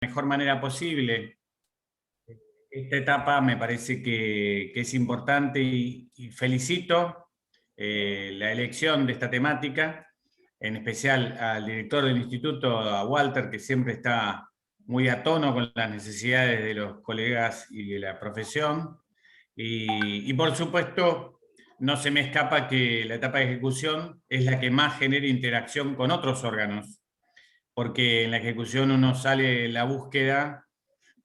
mejor manera posible. Esta etapa me parece que es importante y felicito la elección de esta temática, en especial al director del instituto, a Walter, que siempre está muy a tono con las necesidades de los colegas y de la profesión. Y por supuesto, no se me escapa que la etapa de ejecución es la que más genera interacción con otros órganos, porque en la ejecución uno sale en la búsqueda,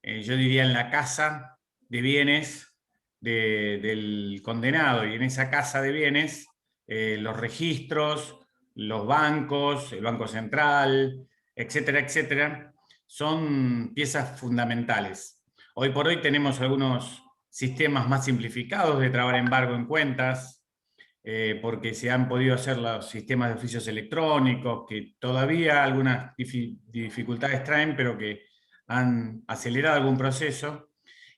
yo diría en la casa de bienes del condenado, y en esa casa de bienes los registros, los bancos, el Banco Central, etcétera, etcétera, son piezas fundamentales. Hoy por hoy tenemos algunos sistemas más simplificados de trabar embargo en cuentas, porque se han podido hacer los sistemas de oficios electrónicos, que todavía algunas dificultades traen, pero que han acelerado algún proceso.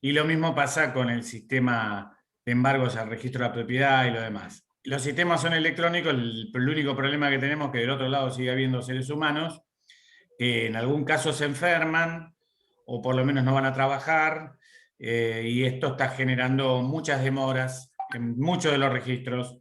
Y lo mismo pasa con el sistema de embargos al registro de la propiedad y lo demás. Los sistemas son electrónicos, el único problema que tenemos es que del otro lado sigue habiendo seres humanos que en algún caso se enferman o por lo menos no van a trabajar, y esto está generando muchas demoras en muchos de los registros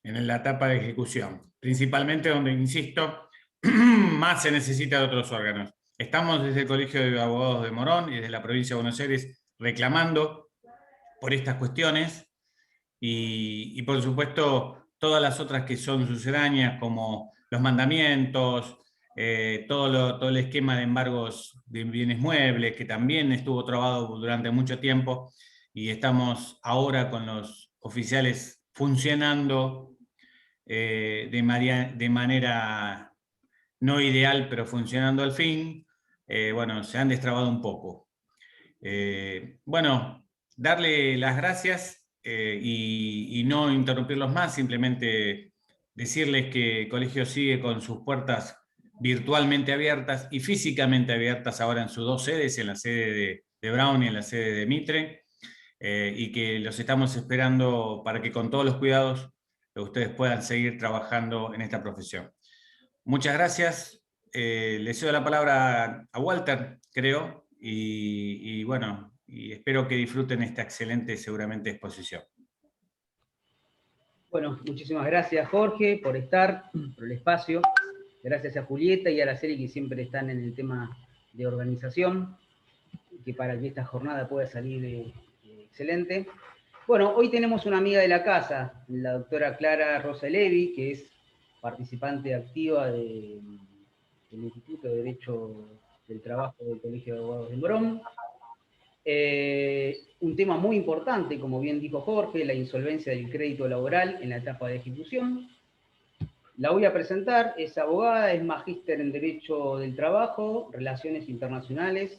en la etapa de ejecución, principalmente donde, insisto, más se necesita de otros órganos. Estamos desde el Colegio de Abogados de Morón y desde la provincia de Buenos Aires reclamando por estas cuestiones y por supuesto todas las otras que son sucedáneas, como los mandamientos, todo el esquema de embargos de bienes muebles, que también estuvo trabado durante mucho tiempo, y estamos ahora con los oficiales funcionando de manera no ideal, pero funcionando al fin. Bueno, se han destrabado un poco. Bueno, darle las gracias y no interrumpirlos más, simplemente decirles que el colegio sigue con sus puertas virtualmente abiertas y físicamente abiertas ahora en sus dos sedes, en la sede de Brown y en la sede de Mitre, y que los estamos esperando para que con todos los cuidados ustedes puedan seguir trabajando en esta profesión. Muchas gracias. Le cedo la palabra a Walter, creo, y bueno, y espero que disfruten esta excelente, seguramente, exposición. Bueno, muchísimas gracias, Jorge, por estar, por el espacio. Gracias a Julieta y a Araceli, que siempre están en el tema de organización, que para que esta jornada pueda salir excelente. Bueno, hoy tenemos una amiga de la casa, la doctora Clara Rosa Levi, que es participante activa del Instituto de Derecho del Trabajo del Colegio de Abogados de Morón. Un tema muy importante, como bien dijo Jorge, la insolvencia del crédito laboral en la etapa de ejecución. La voy a presentar, es abogada, es magíster en Derecho del Trabajo, Relaciones Internacionales,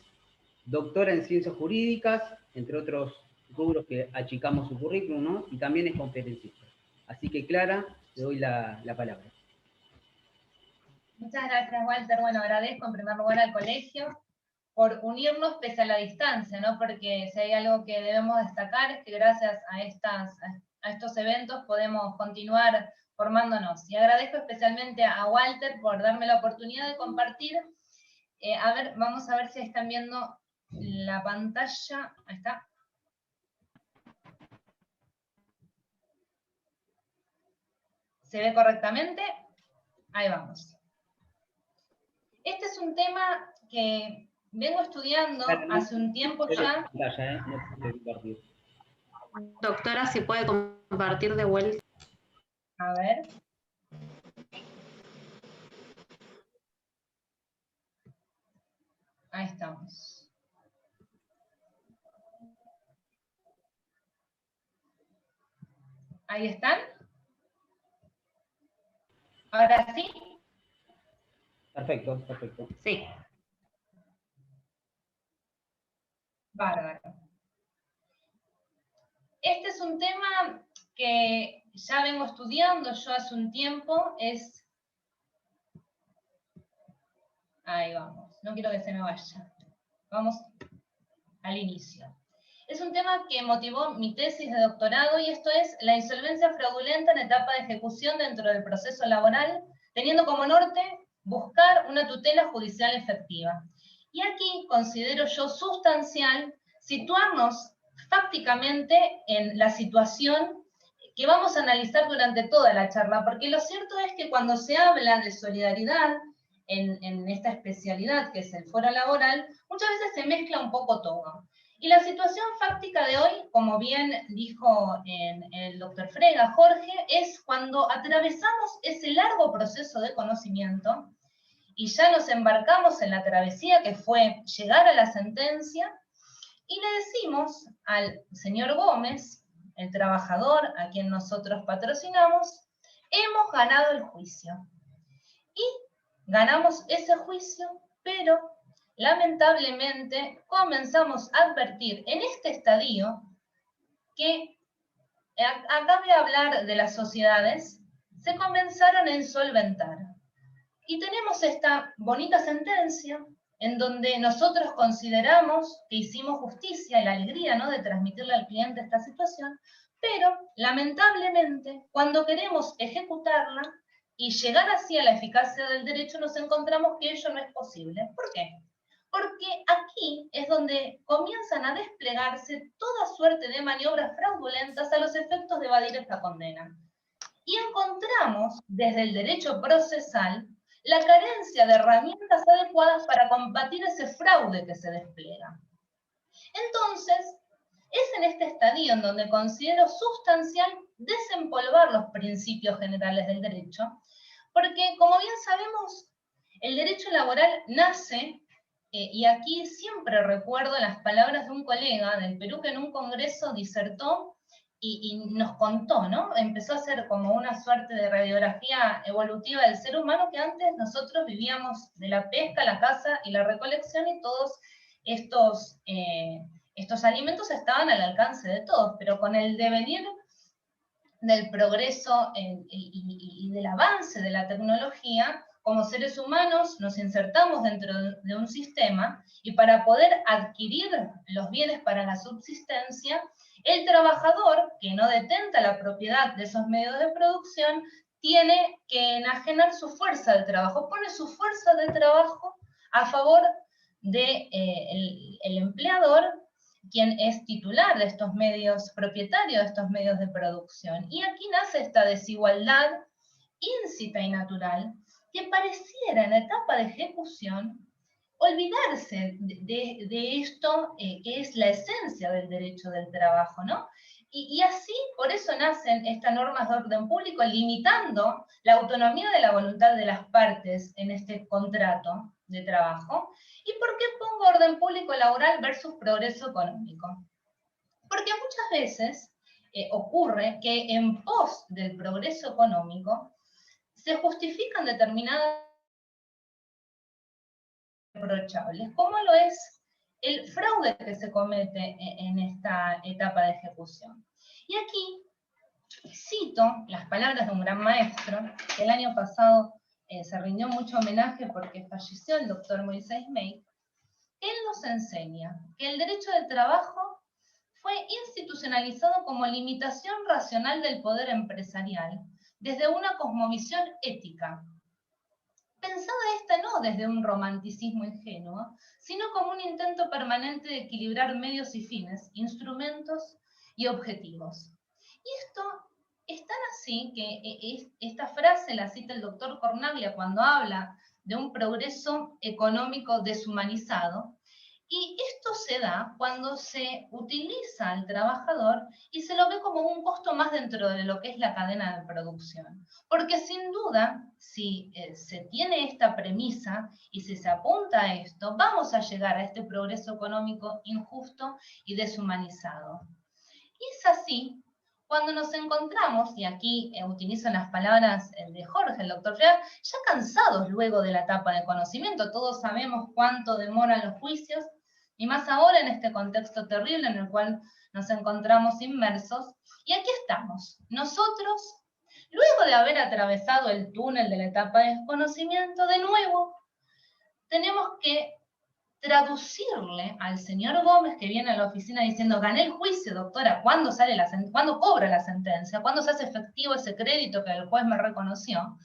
doctora en Ciencias Jurídicas, entre otros rubros que achicamos su currículum, ¿no? Y también es conferencista. Así que, Clara, te doy la palabra. Muchas gracias, Walter. Bueno, agradezco en primer lugar al colegio por unirnos pese a la distancia, ¿no? Porque si hay algo que debemos destacar es que gracias a estos eventos podemos continuar formándonos. Y agradezco especialmente a Walter por darme la oportunidad de compartir. A ver, vamos a ver si están viendo la pantalla. Ahí está. ¿Se ve correctamente? Ahí vamos. Este es un tema que vengo estudiando hace un tiempo ya. Doctora, si puede compartir de vuelta. A ver. Ahí estamos. ¿Ahí están? ¿Ahora sí? Perfecto, perfecto. Sí. Bárbaro. Este es un tema que ya vengo estudiando yo hace un tiempo, Ahí vamos, no quiero que se me vaya. Vamos al inicio. Es un tema que motivó mi tesis de doctorado y esto es la insolvencia fraudulenta en etapa de ejecución dentro del proceso laboral, teniendo como norte buscar una tutela judicial efectiva. Y aquí considero yo sustancial situarnos fácticamente en la situación que vamos a analizar durante toda la charla, porque lo cierto es que cuando se habla de solidaridad en esta especialidad que es el foro laboral, muchas veces se mezcla un poco todo. Y la situación fáctica de hoy, como bien dijo el doctor Frega, Jorge, es cuando atravesamos ese largo proceso de conocimiento y ya nos embarcamos en la travesía que fue llegar a la sentencia, y le decimos al señor Gómez, el trabajador a quien nosotros patrocinamos, hemos ganado el juicio. Y ganamos ese juicio, pero lamentablemente comenzamos a advertir en este estadio que, acá voy a hablar de las sociedades, se comenzaron a insolventar. Y tenemos esta bonita sentencia en donde nosotros consideramos que hicimos justicia y la alegría, ¿no?, de transmitirle al cliente esta situación, pero lamentablemente cuando queremos ejecutarla y llegar así a la eficacia del derecho nos encontramos que ello no es posible. ¿Por qué? Porque aquí es donde comienzan a desplegarse toda suerte de maniobras fraudulentas a los efectos de evadir esta condena. Y encontramos desde el derecho procesal la carencia de herramientas adecuadas para combatir ese fraude que se despliega. Entonces, es en este estadio en donde considero sustancial desempolvar los principios generales del derecho, porque, como bien sabemos, el derecho laboral nace, y aquí siempre recuerdo las palabras de un colega del Perú que en un congreso disertó y nos contó, ¿no? Empezó a hacer como una suerte de radiografía evolutiva del ser humano, que antes nosotros vivíamos de la pesca, la caza y la recolección, y todos estos alimentos estaban al alcance de todos, pero con el devenir del progreso y del avance de la tecnología, como seres humanos nos insertamos dentro de un sistema, y para poder adquirir los bienes para la subsistencia, el trabajador, que no detenta la propiedad de esos medios de producción, tiene que enajenar su fuerza de trabajo, pone su fuerza de trabajo a favor del el empleador, quien es titular de estos medios, propietario de estos medios de producción. Y aquí nace esta desigualdad íncita y natural, que pareciera en la etapa de ejecución olvidarse de esto, que es la esencia del derecho del trabajo, ¿no? Y así, por eso nacen estas normas de orden público, limitando la autonomía de la voluntad de las partes en este contrato de trabajo. ¿Y por qué pongo orden público laboral versus progreso económico? Porque muchas veces ocurre que en pos del progreso económico se justifican determinadas reprochables, como lo es el fraude que se comete en esta etapa de ejecución. Y aquí cito las palabras de un gran maestro, que el año pasado se rindió mucho homenaje porque falleció, el doctor Moisés May. Él nos enseña que el derecho del trabajo fue institucionalizado como limitación racional del poder empresarial, desde una cosmovisión ética, pensada esta no desde un romanticismo ingenuo, sino como un intento permanente de equilibrar medios y fines, instrumentos y objetivos. Y esto es tan así que esta frase la cita el doctor Cornaglia cuando habla de un progreso económico deshumanizado, y esto se da cuando se utiliza al trabajador y se lo ve como un costo más dentro de lo que es la cadena de producción. Porque sin duda, si se tiene esta premisa y si se apunta a esto, vamos a llegar a este progreso económico injusto y deshumanizado. Y es así cuando nos encontramos, y aquí utilizo las palabras de Jorge, el doctor Frega, ya cansados luego de la etapa de conocimiento. Todos sabemos cuánto demoran los juicios, y más ahora en este contexto terrible en el cual nos encontramos inmersos. Y aquí estamos, nosotros, luego de haber atravesado el túnel de la etapa de desconocimiento, de nuevo tenemos que traducirle al señor Gómez, que viene a la oficina diciendo: gané el juicio, doctora, ¿cuándo cobra la sentencia? ¿Cuándo se hace efectivo ese crédito que el juez me reconoció?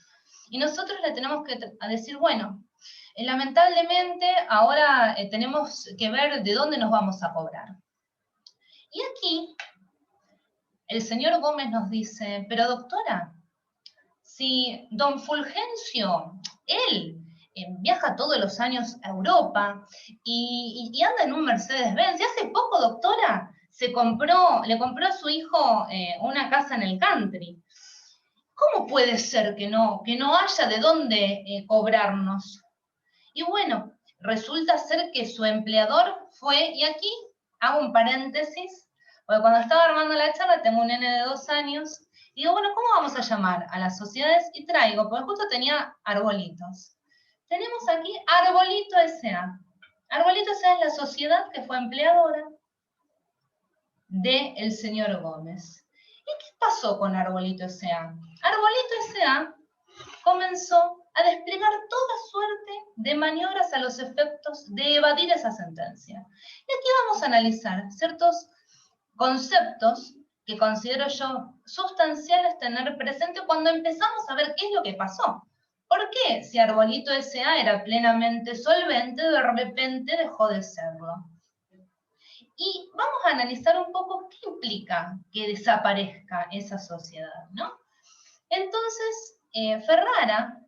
Y nosotros le tenemos que decir, bueno, Lamentablemente, ahora tenemos que ver de dónde nos vamos a cobrar. Y aquí, el señor Gómez nos dice, pero doctora, si don Fulgencio, él viaja todos los años a Europa y anda en un Mercedes-Benz, y hace poco, doctora, le compró a su hijo una casa en el country. ¿Cómo puede ser que no haya de dónde cobrarnos? Y bueno, resulta ser que su empleador fue, y aquí hago un paréntesis, porque cuando estaba armando la charla tengo un nene de 2 años, y digo, bueno, ¿cómo vamos a llamar a las sociedades? Y traigo, porque justo tenía arbolitos. Tenemos aquí Arbolito S.A. Arbolito S.A. es la sociedad que fue empleadora del señor Gómez. ¿Y qué pasó con Arbolito S.A.? Arbolito S.A. comenzó a desplegar toda suerte de maniobras a los efectos de evadir esa sentencia. Y aquí vamos a analizar ciertos conceptos que considero yo sustanciales tener presente cuando empezamos a ver qué es lo que pasó. ¿Por qué si Arbolito S.A. era plenamente solvente, de repente dejó de serlo? Y vamos a analizar un poco qué implica que desaparezca esa sociedad, ¿no? Entonces, Ferrara,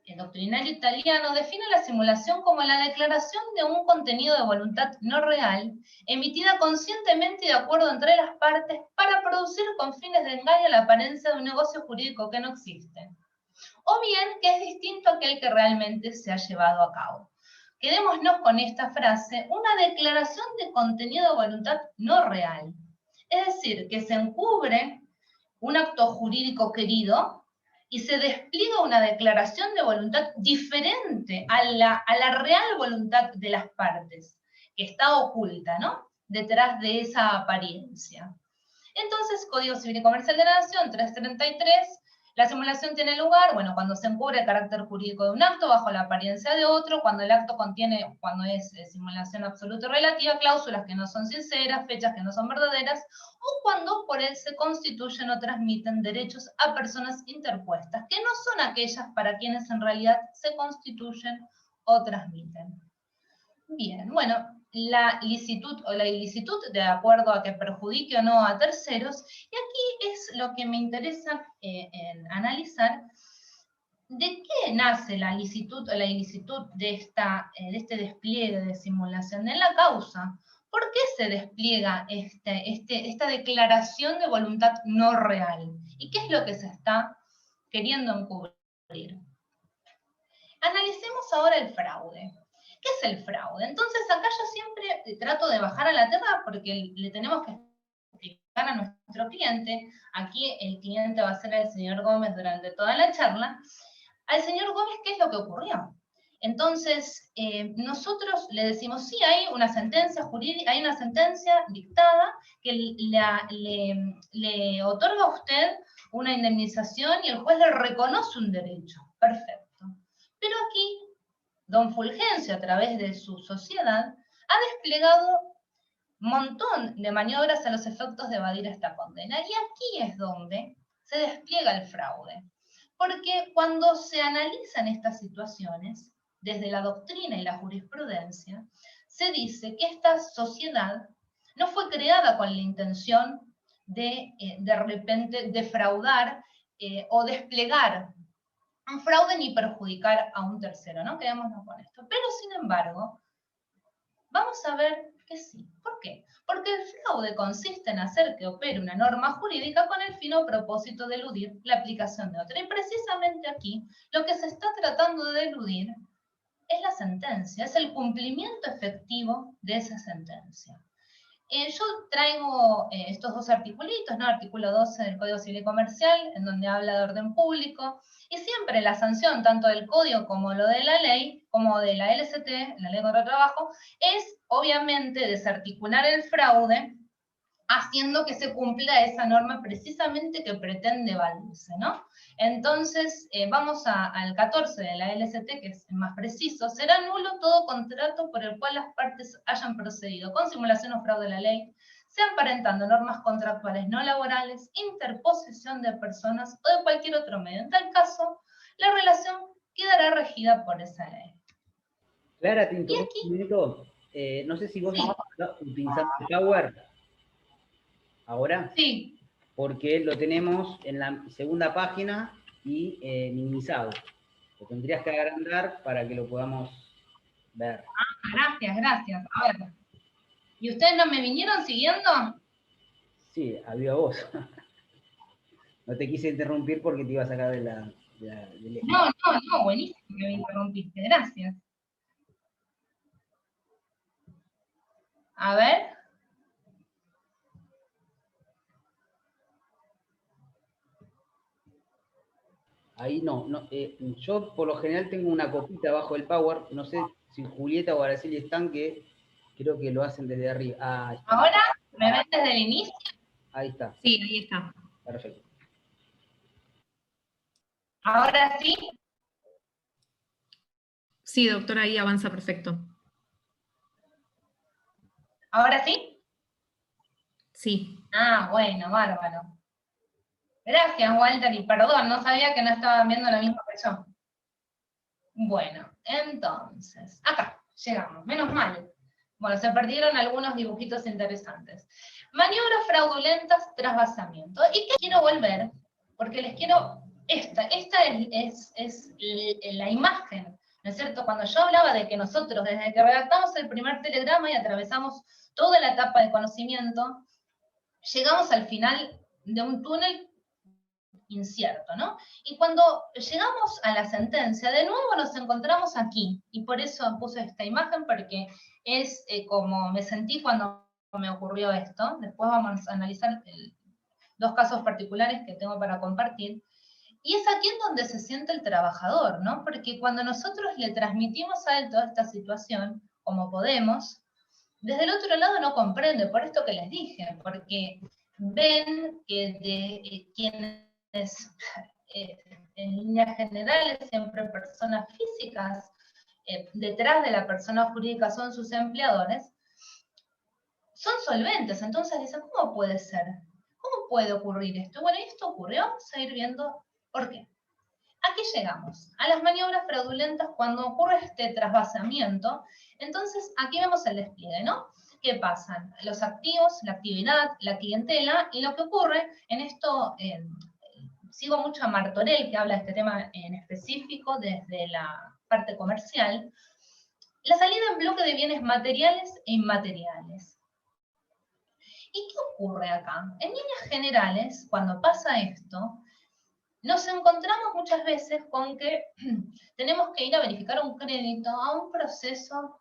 el doctrinario italiano, define la simulación como la declaración de un contenido de voluntad no real, emitida conscientemente y de acuerdo entre las partes para producir con fines de engaño la apariencia de un negocio jurídico que no existe, o bien que es distinto a aquel que realmente se ha llevado a cabo. Quedémonos con esta frase, una declaración de contenido de voluntad no real. Es decir, que se encubre un acto jurídico querido y se despliega una declaración de voluntad diferente a la real voluntad de las partes, que está oculta, ¿no?, detrás de esa apariencia. Entonces, Código Civil y Comercial de la Nación 333, la simulación tiene lugar, bueno, cuando se encubre el carácter jurídico de un acto bajo la apariencia de otro, cuando el acto contiene, cuando es simulación absoluta y relativa, cláusulas que no son sinceras, fechas que no son verdaderas, o cuando por él se constituyen o transmiten derechos a personas interpuestas, que no son aquellas para quienes en realidad se constituyen o transmiten. Bien, bueno, la licitud o la ilicitud, de acuerdo a que perjudique o no a terceros, y aquí es lo que me interesa en analizar, ¿de qué nace la licitud o la ilicitud de este despliegue de simulación? En la causa. ¿Por qué se despliega esta declaración de voluntad no real? ¿Y qué es lo que se está queriendo encubrir? Analicemos ahora el fraude. ¿Qué es el fraude? Entonces acá yo siempre trato de bajar a la tierra porque le tenemos que explicar a nuestro cliente, aquí el cliente va a ser el señor Gómez durante toda la charla, al señor Gómez qué es lo que ocurrió. Entonces, nosotros le decimos, sí, hay una sentencia jurídica, hay una sentencia dictada que le otorga a usted una indemnización y el juez le reconoce un derecho. Perfecto. Pero aquí, don Fulgencio, a través de su sociedad, ha desplegado un montón de maniobras a los efectos de evadir esta condena. Y aquí es donde se despliega el fraude. Porque cuando se analizan estas situaciones, desde la doctrina y la jurisprudencia, se dice que esta sociedad no fue creada con la intención de repente defraudar o desplegar un fraude ni perjudicar a un tercero, ¿no? Quedémonos con esto. Pero, sin embargo, vamos a ver que sí. ¿Por qué? Porque el fraude consiste en hacer que opere una norma jurídica con el fin o propósito de eludir la aplicación de otra. Y precisamente aquí, lo que se está tratando de eludir es la sentencia, es el cumplimiento efectivo de esa sentencia. Yo traigo estos dos articulitos, ¿no? Artículo 12 del Código Civil y Comercial, en donde habla de orden público, y siempre la sanción, tanto del Código como lo de la ley, como de la LCT, la Ley contra el Trabajo, es obviamente desarticular el fraude, haciendo que se cumpla esa norma precisamente que pretende evadirse, ¿no? Entonces, vamos al 14 de la LCT, que es más preciso. Será nulo todo contrato por el cual las partes hayan procedido con simulación o fraude de la ley, sea emparentando normas contractuales no laborales, interposición de personas o de cualquier otro medio. En tal caso, la relación quedará regida por esa ley. Clara, te Y interrumpo aquí, un minuto. No sé si vos sí, estás utilizando el Power ahora, sí. porque lo tenemos en la segunda página y minimizado. Lo tendrías que agrandar para que lo podamos ver. Gracias, gracias. A ver. ¿Y ustedes no me vinieron siguiendo? Sí, había vos. No te quise interrumpir porque te iba a sacar del eje. No, no, no, buenísimo que me interrumpiste, gracias. A ver. Ahí no, yo por lo general tengo una copita abajo del Power, no sé si Julieta o Araceli están, que creo que lo hacen desde arriba. Ah, ahí está. ¿Ahora me ven desde el inicio? Ahí está. Sí, ahí está. Perfecto. ¿Ahora sí? Sí, doctora, ahí avanza perfecto. ¿Ahora sí? Sí. Ah, bueno, bárbaro. Gracias, Walter, y perdón, no sabía que no estaban viendo lo mismo que yo. Bueno, entonces, acá, llegamos, menos mal. Bueno, se perdieron algunos dibujitos interesantes. Maniobras fraudulentas tras basamiento. ¿Y qué quiero volver? Porque les quiero, esta es la imagen, ¿no es cierto? Cuando yo hablaba de que nosotros, desde que redactamos el primer telegrama y atravesamos toda la etapa de conocimiento, llegamos al final de un túnel incierto, ¿no? Y cuando llegamos a la sentencia, de nuevo nos encontramos aquí, y por eso puse esta imagen, porque es como me sentí cuando me ocurrió esto. Después vamos a analizar dos casos particulares que tengo para compartir. Y es aquí en donde se siente el trabajador, ¿no? Porque cuando nosotros le transmitimos a él toda esta situación, como podemos, desde el otro lado no comprende, por esto que les dije, porque ven que de quienes en líneas generales siempre personas físicas, detrás de la persona jurídica son sus empleadores, son solventes. Entonces dicen, ¿cómo puede ser? ¿Cómo puede ocurrir esto? Bueno, esto ocurrió, vamos a ir viendo por qué. Aquí llegamos, a las maniobras fraudulentas cuando ocurre este trasvasamiento. Entonces aquí vemos el despliegue, ¿no? ¿Qué pasan? Los activos, la actividad, la clientela, y lo que ocurre en esto, sigo mucho a Martorell, que habla de este tema en específico desde la parte comercial, la salida en bloque de bienes materiales e inmateriales. ¿Y qué ocurre acá? En líneas generales, cuando pasa esto, nos encontramos muchas veces con que tenemos que ir a verificar un crédito a un proceso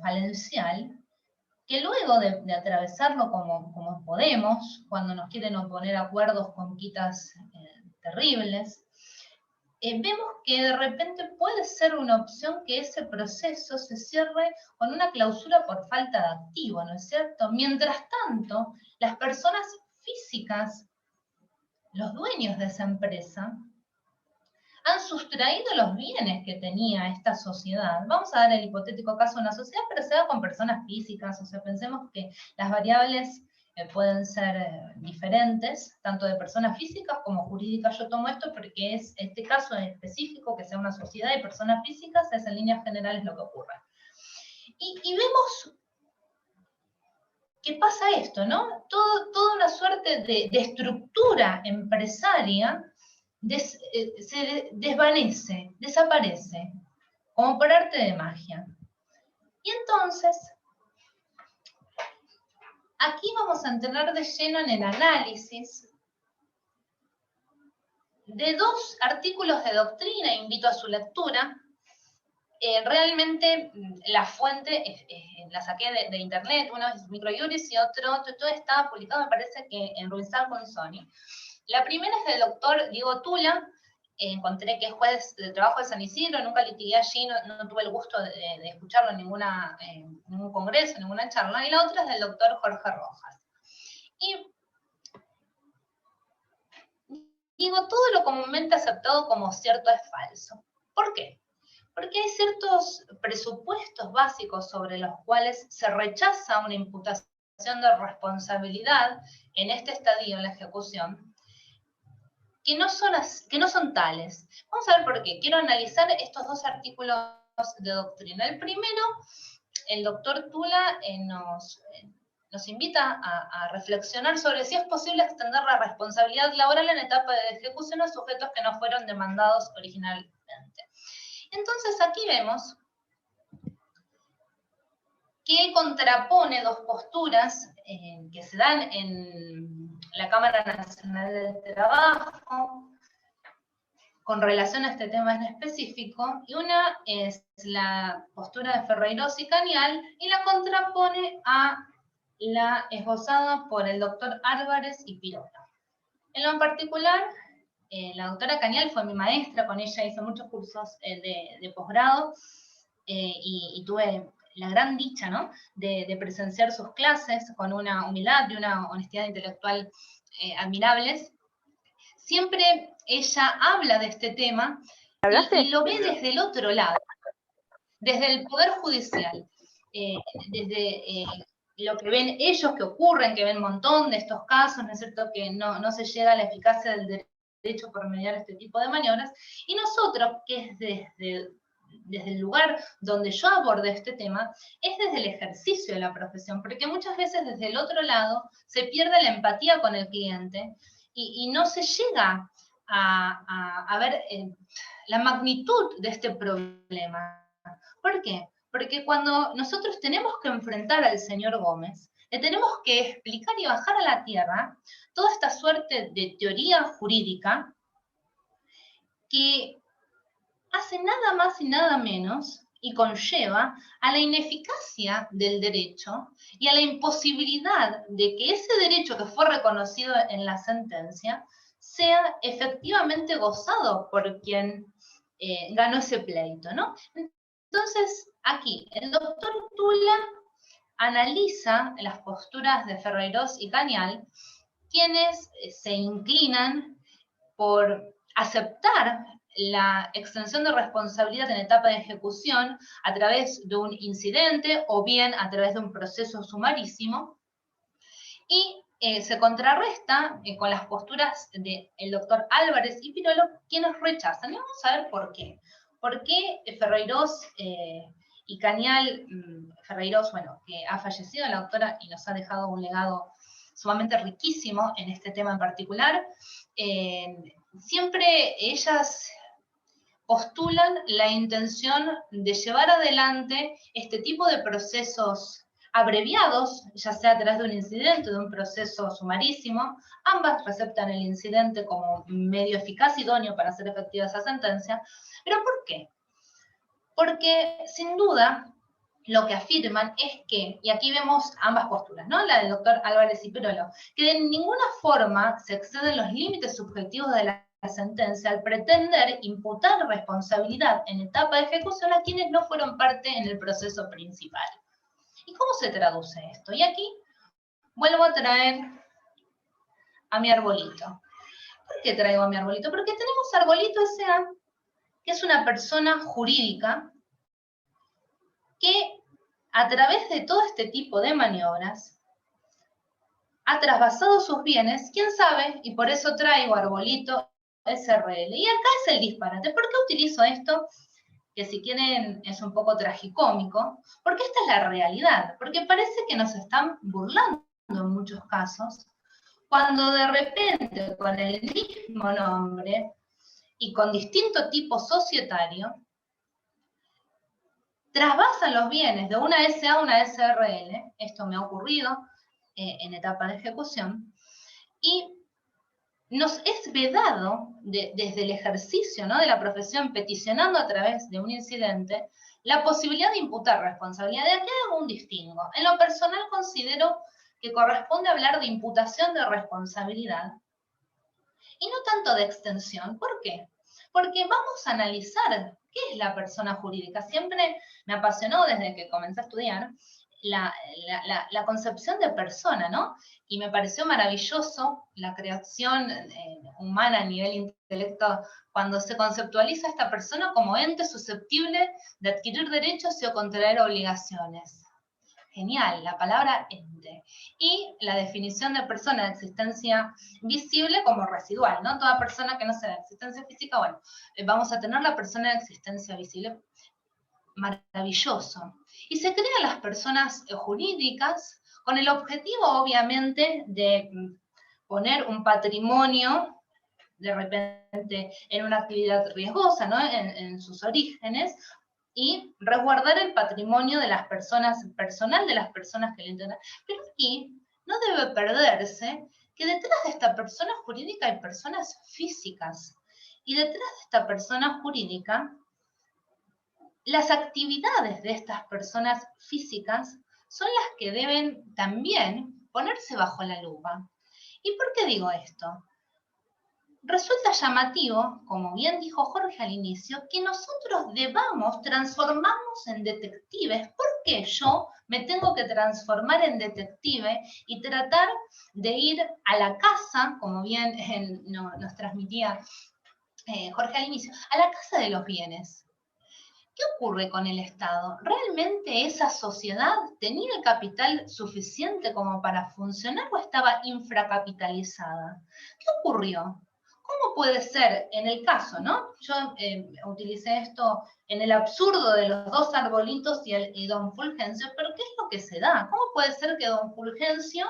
falencial, que luego de atravesarlo como podemos, cuando nos quieren oponer acuerdos con quitas terribles, vemos que de repente puede ser una opción que ese proceso se cierre con una clausura por falta de activo, ¿no es cierto? Mientras tanto, las personas físicas, los dueños de esa empresa, han sustraído los bienes que tenía esta sociedad. Vamos a dar el hipotético caso de una sociedad, pero se da con personas físicas, o sea, pensemos que las variables pueden ser diferentes, tanto de personas físicas como jurídicas. Yo tomo esto porque es este caso en específico, que sea una sociedad y personas físicas, es en líneas generales lo que ocurre. Y vemos que pasa esto, ¿no? Toda una suerte de estructura empresaria se desvanece, desaparece, como por arte de magia. Y entonces, aquí vamos a entrar de lleno en el análisis de dos artículos de doctrina, invito a su lectura. Realmente la fuente la saqué de internet, uno es Microjuris y otro, todo está publicado, me parece que en Ruizal con Sony. La primera es del doctor Diego Tula. Encontré que es juez de trabajo de San Isidro, nunca litigué allí, no tuve el gusto de escucharlo en ningún congreso, en ninguna charla, y la otra es del doctor Jorge Rojas. Y digo, todo lo comúnmente aceptado como cierto es falso. ¿Por qué? Porque hay ciertos presupuestos básicos sobre los cuales se rechaza una imputación de responsabilidad en este estadio en la ejecución, que no son tales. Vamos a ver por qué. Quiero analizar estos dos artículos de doctrina. El primero, el doctor Tula nos invita a reflexionar sobre si es posible extender la responsabilidad laboral en etapa de ejecución a sujetos que no fueron demandados originalmente. Entonces aquí vemos que él contrapone dos posturas que se dan en la Cámara Nacional del Trabajo con relación a este tema en específico, y una es la postura de Ferreyros y Cañal, y la contrapone a la esbozada por el doctor Álvarez y Pirola. En lo particular, la doctora Cañal fue mi maestra, con ella hice muchos cursos de posgrado, y tuve la gran dicha, ¿no?, de presenciar sus clases con una humildad y una honestidad intelectual admirables. Siempre ella habla de este tema y lo ve desde el otro lado, desde el Poder Judicial, desde lo que ven ellos que ocurren, que ven un montón de estos casos, ¿no es cierto?, que no se llega a la eficacia del derecho por mediar este tipo de maniobras, y nosotros, que es desde el lugar donde yo abordé este tema, es desde el ejercicio de la profesión, porque muchas veces desde el otro lado se pierde la empatía con el cliente, y no se llega a ver la magnitud de este problema. ¿Por qué? Porque cuando nosotros tenemos que enfrentar al señor Gómez, le tenemos que explicar y bajar a la tierra toda esta suerte de teoría jurídica que hace nada más y nada menos y conlleva a la ineficacia del derecho y a la imposibilidad de que ese derecho que fue reconocido en la sentencia sea efectivamente gozado por quien ganó ese pleito, ¿no? Entonces, aquí, el doctor Tula analiza las posturas de Ferreyros y Cañal, quienes se inclinan por aceptar la extensión de responsabilidad en etapa de ejecución a través de un incidente o bien a través de un proceso sumarísimo, y se contrarresta con las posturas del doctor Álvarez y Pirolo, quienes rechazan. Y vamos a ver por qué. ¿Por qué Ferreyros y Cañal, Ferreyros, bueno, que ha fallecido la doctora y nos ha dejado un legado sumamente riquísimo en este tema en particular, siempre ellas postulan la intención de llevar adelante este tipo de procesos abreviados, ya sea a través de un incidente o de un proceso sumarísimo. Ambas receptan el incidente como medio eficaz y idóneo para hacer efectiva esa sentencia. ¿Pero por qué? Porque, sin duda, lo que afirman es que, y aquí vemos ambas posturas, ¿no?, la del doctor Álvarez y Pirolo, que de ninguna forma se exceden los límites subjetivos de la sentencia al pretender imputar responsabilidad en etapa de ejecución a quienes no fueron parte en el proceso principal. ¿Y cómo se traduce esto? Y aquí vuelvo a traer a mi arbolito. ¿Por qué traigo a mi arbolito? Porque tenemos Arbolito S.A., que es una persona jurídica que a través de todo este tipo de maniobras ha trasvasado sus bienes, quién sabe, y por eso traigo Arbolito SRL. Y acá es el disparate. ¿Por qué utilizo esto? Que si quieren es un poco tragicómico, porque esta es la realidad, porque parece que nos están burlando en muchos casos, cuando de repente con el mismo nombre y con distinto tipo societario, trasvasan los bienes de una SA a una SRL, esto me ha ocurrido en etapa de ejecución, y nos es vedado desde el ejercicio, ¿no?, de la profesión, peticionando a través de un incidente, la posibilidad de imputar responsabilidad. De aquí hago un distingo. En lo personal considero que corresponde hablar de imputación de responsabilidad y no tanto de extensión. ¿Por qué? Porque vamos a analizar qué es la persona jurídica. Siempre me apasionó desde que comencé a estudiar la concepción de persona, ¿no? Y me pareció maravilloso la creación humana a nivel intelecto cuando se conceptualiza a esta persona como ente susceptible de adquirir derechos y o contraer obligaciones. Genial, la palabra ente. Y la definición de persona de existencia visible como residual, ¿no? Toda persona que no sea de existencia física, bueno, vamos a tener la persona de existencia visible. maravilloso. Y se crean las personas jurídicas con el objetivo, obviamente, de poner un patrimonio de repente en una actividad riesgosa, ¿no? En sus orígenes, y resguardar el patrimonio de las personas, personal de las personas que le integran. Pero aquí no debe perderse que detrás de esta persona jurídica hay personas físicas, y detrás de esta persona jurídica, las actividades de estas personas físicas son las que deben también ponerse bajo la lupa. ¿Y por qué digo esto? Resulta llamativo, como bien dijo Jorge al inicio, que nosotros debamos transformarnos en detectives. ¿Por qué yo me tengo que transformar en detective y tratar de ir a la casa, como bien nos transmitía Jorge al inicio, a la casa de los bienes? ¿Qué ocurre con el Estado? ¿Realmente esa sociedad tenía el capital suficiente como para funcionar o estaba infracapitalizada? ¿Qué ocurrió? ¿Cómo puede ser en el caso, no? Yo utilicé esto en el absurdo de los dos arbolitos y don Fulgencio, pero ¿qué es lo que se da? ¿Cómo puede ser que don Fulgencio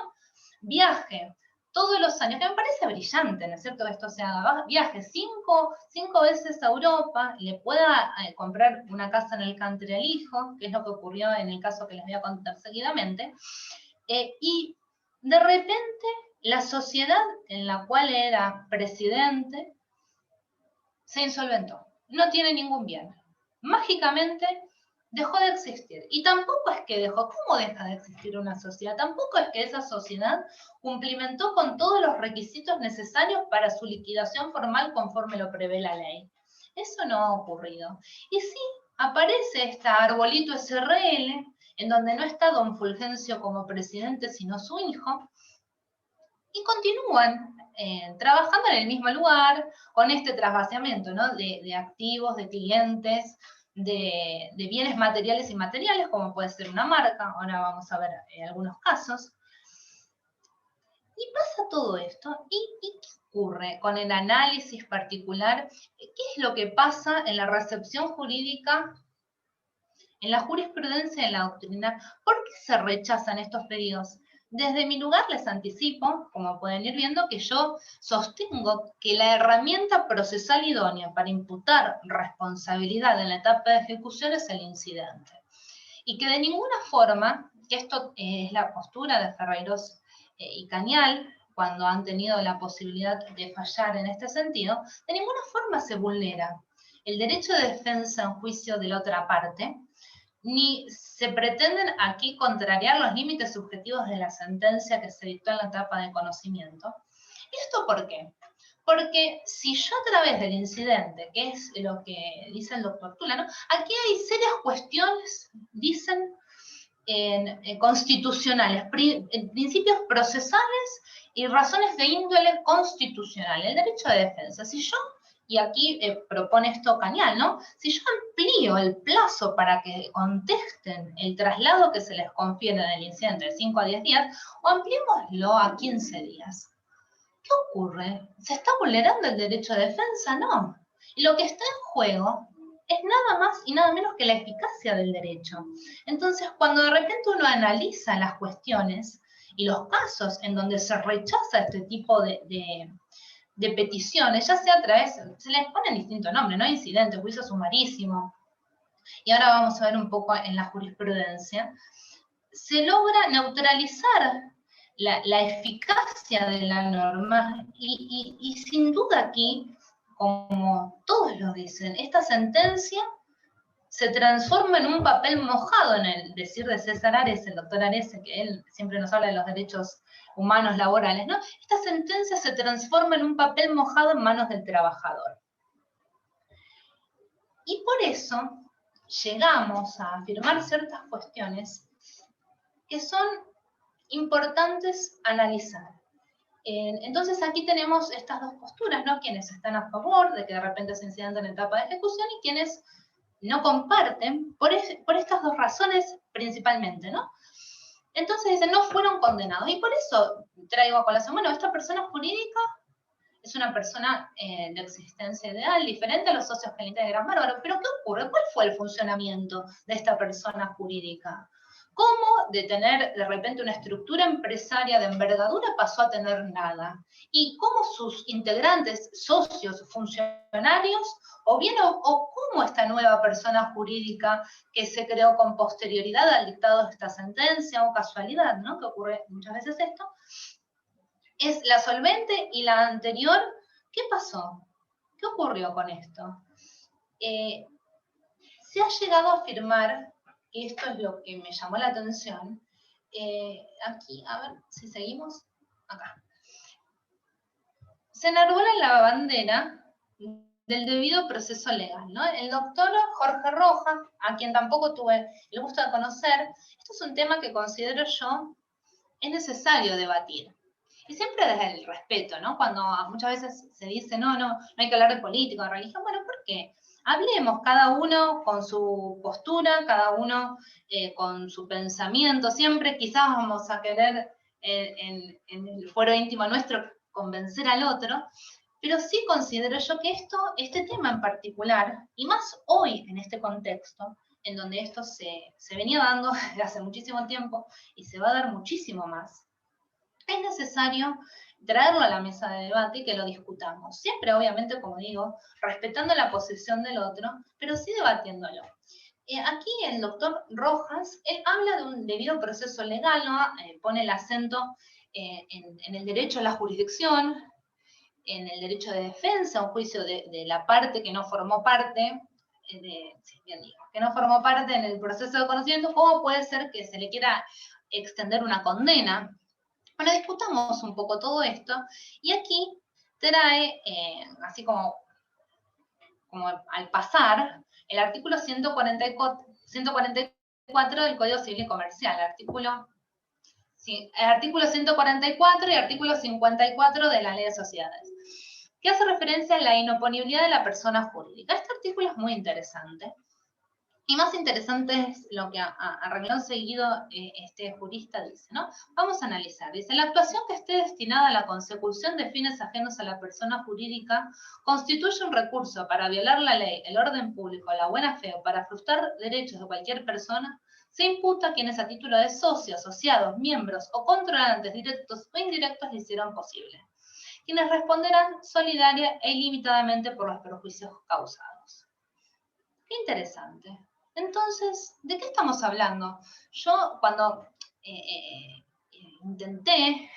viaje todos los años, que me parece brillante, ¿no es cierto? Que esto se haga, viaje cinco veces a Europa, le pueda comprar una casa en el country al hijo, que es lo que ocurrió en el caso que les voy a contar seguidamente, y de repente la sociedad en la cual era presidente se insolventó, no tiene ningún bien. Mágicamente dejó de existir. Y tampoco es que dejó, ¿cómo deja de existir una sociedad? Tampoco es que esa sociedad cumplimentó con todos los requisitos necesarios para su liquidación formal conforme lo prevé la ley. Eso no ha ocurrido. Y sí, aparece este arbolito SRL, en donde no está don Fulgencio como presidente, sino su hijo, y continúan trabajando en el mismo lugar, con este trasvaciamiento, ¿no? de activos, de clientes, de bienes materiales y inmateriales, como puede ser una marca. Ahora vamos a ver algunos casos. Y pasa todo esto, ¿y qué ocurre con el análisis particular? ¿Qué es lo que pasa en la recepción jurídica, en la jurisprudencia y en la doctrina? ¿Por qué se rechazan estos pedidos? Desde mi lugar les anticipo, como pueden ir viendo, que yo sostengo que la herramienta procesal idónea para imputar responsabilidad en la etapa de ejecución es el incidente. Y que de ninguna forma, que esto es la postura de Ferreiros y Cañal, cuando han tenido la posibilidad de fallar en este sentido, de ninguna forma se vulnera el derecho de defensa en juicio de la otra parte, ni se pretenden aquí contrariar los límites subjetivos de la sentencia que se dictó en la etapa de conocimiento. ¿Y esto por qué? Porque si yo a través del incidente, que es lo que dice el doctor Tula, ¿no? Aquí hay serias cuestiones, dicen, constitucionales, principios procesales y razones de índole constitucional, el derecho de defensa. Si yo, y aquí propone esto Cañal, ¿no? Si yo amplío el plazo para que contesten el traslado que se les confiere del incidente de 5 a 10 días, o ampliémoslo a 15 días. ¿Qué ocurre? ¿Se está vulnerando el derecho de defensa? No. Y lo que está en juego es nada más y nada menos que la eficacia del derecho. Entonces, cuando de repente uno analiza las cuestiones y los casos en donde se rechaza este tipo de peticiones, ya sea a través, se les ponen distintos nombres, ¿no? Incidente, juicio sumarísimo, y ahora vamos a ver un poco en la jurisprudencia, se logra neutralizar la eficacia de la norma y sin duda aquí, como todos lo dicen, esta sentencia se transforma en un papel mojado, en el decir de César Ares, el doctor Ares, que él siempre nos habla de los derechos humanos laborales, ¿no? Esta sentencia se transforma en un papel mojado en manos del trabajador. Y por eso llegamos a afirmar ciertas cuestiones que son importantes analizar. Entonces aquí tenemos estas dos posturas, ¿no? Quienes están a favor de que de repente se incidente en etapa de ejecución y quienes no comparten por estas dos razones principalmente, ¿no? Entonces dicen, no fueron condenados. Y por eso traigo a colación, bueno, esta persona jurídica es una persona de existencia ideal, diferente a los socios que le integran. Bárbaro, pero ¿qué ocurre? ¿Cuál fue el funcionamiento de esta persona jurídica? ¿Cómo de tener de repente una estructura empresaria de envergadura pasó a tener nada? ¿Y cómo sus integrantes, socios, funcionarios, o bien o cómo esta nueva persona jurídica que se creó con posterioridad al dictado de esta sentencia, o casualidad, ¿no? Que ocurre muchas veces esto, es la solvente y la anterior? ¿Qué pasó? ¿Qué ocurrió con esto? Se ha llegado a afirmar, y esto es lo que me llamó la atención, aquí, a ver si seguimos, acá. Se enarbola la bandera del debido proceso legal, ¿no? El doctor Jorge Rojas, a quien tampoco tuve el gusto de conocer, esto es un tema que considero yo es necesario debatir. Y siempre desde el respeto, ¿no? Cuando muchas veces se dice, no hay que hablar de política, de religión, bueno, ¿por qué? Hablemos cada uno con su postura, cada uno con su pensamiento. Siempre quizás vamos a querer en el fuero íntimo nuestro convencer al otro, pero sí considero yo que este tema en particular, y más hoy en este contexto, en donde esto se venía dando desde hace muchísimo tiempo y se va a dar muchísimo más, es necesario traerlo a la mesa de debate y que lo discutamos. Siempre, obviamente, como digo, respetando la posición del otro, pero sí debatiéndolo. Aquí el doctor Rojas, él habla de un debido proceso legal, ¿no? Pone el acento en el derecho a la jurisdicción, en el derecho de defensa, un juicio de la parte que no formó parte, que no formó parte en el proceso de conocimiento. ¿Cómo puede ser que se le quiera extender una condena? Bueno, discutamos un poco todo esto, y aquí trae, así como al pasar, el artículo 144 del Código Civil y Comercial, el artículo 144 y artículo 54 de la Ley de Sociedades, que hace referencia a la inoponibilidad de la persona jurídica. Este artículo es muy interesante. Y más interesante es lo que a renglón seguido este jurista dice, ¿no? Vamos a analizar. Dice, la actuación que esté destinada a la consecución de fines ajenos a la persona jurídica constituye un recurso para violar la ley, el orden público, la buena fe o para frustrar derechos de cualquier persona, se imputa a quienes a título de socios, asociados, miembros o controlantes directos o indirectos le hicieron posible, quienes responderán solidaria e ilimitadamente por los perjuicios causados. Qué interesante. Entonces, ¿de qué estamos hablando? Yo cuando intenté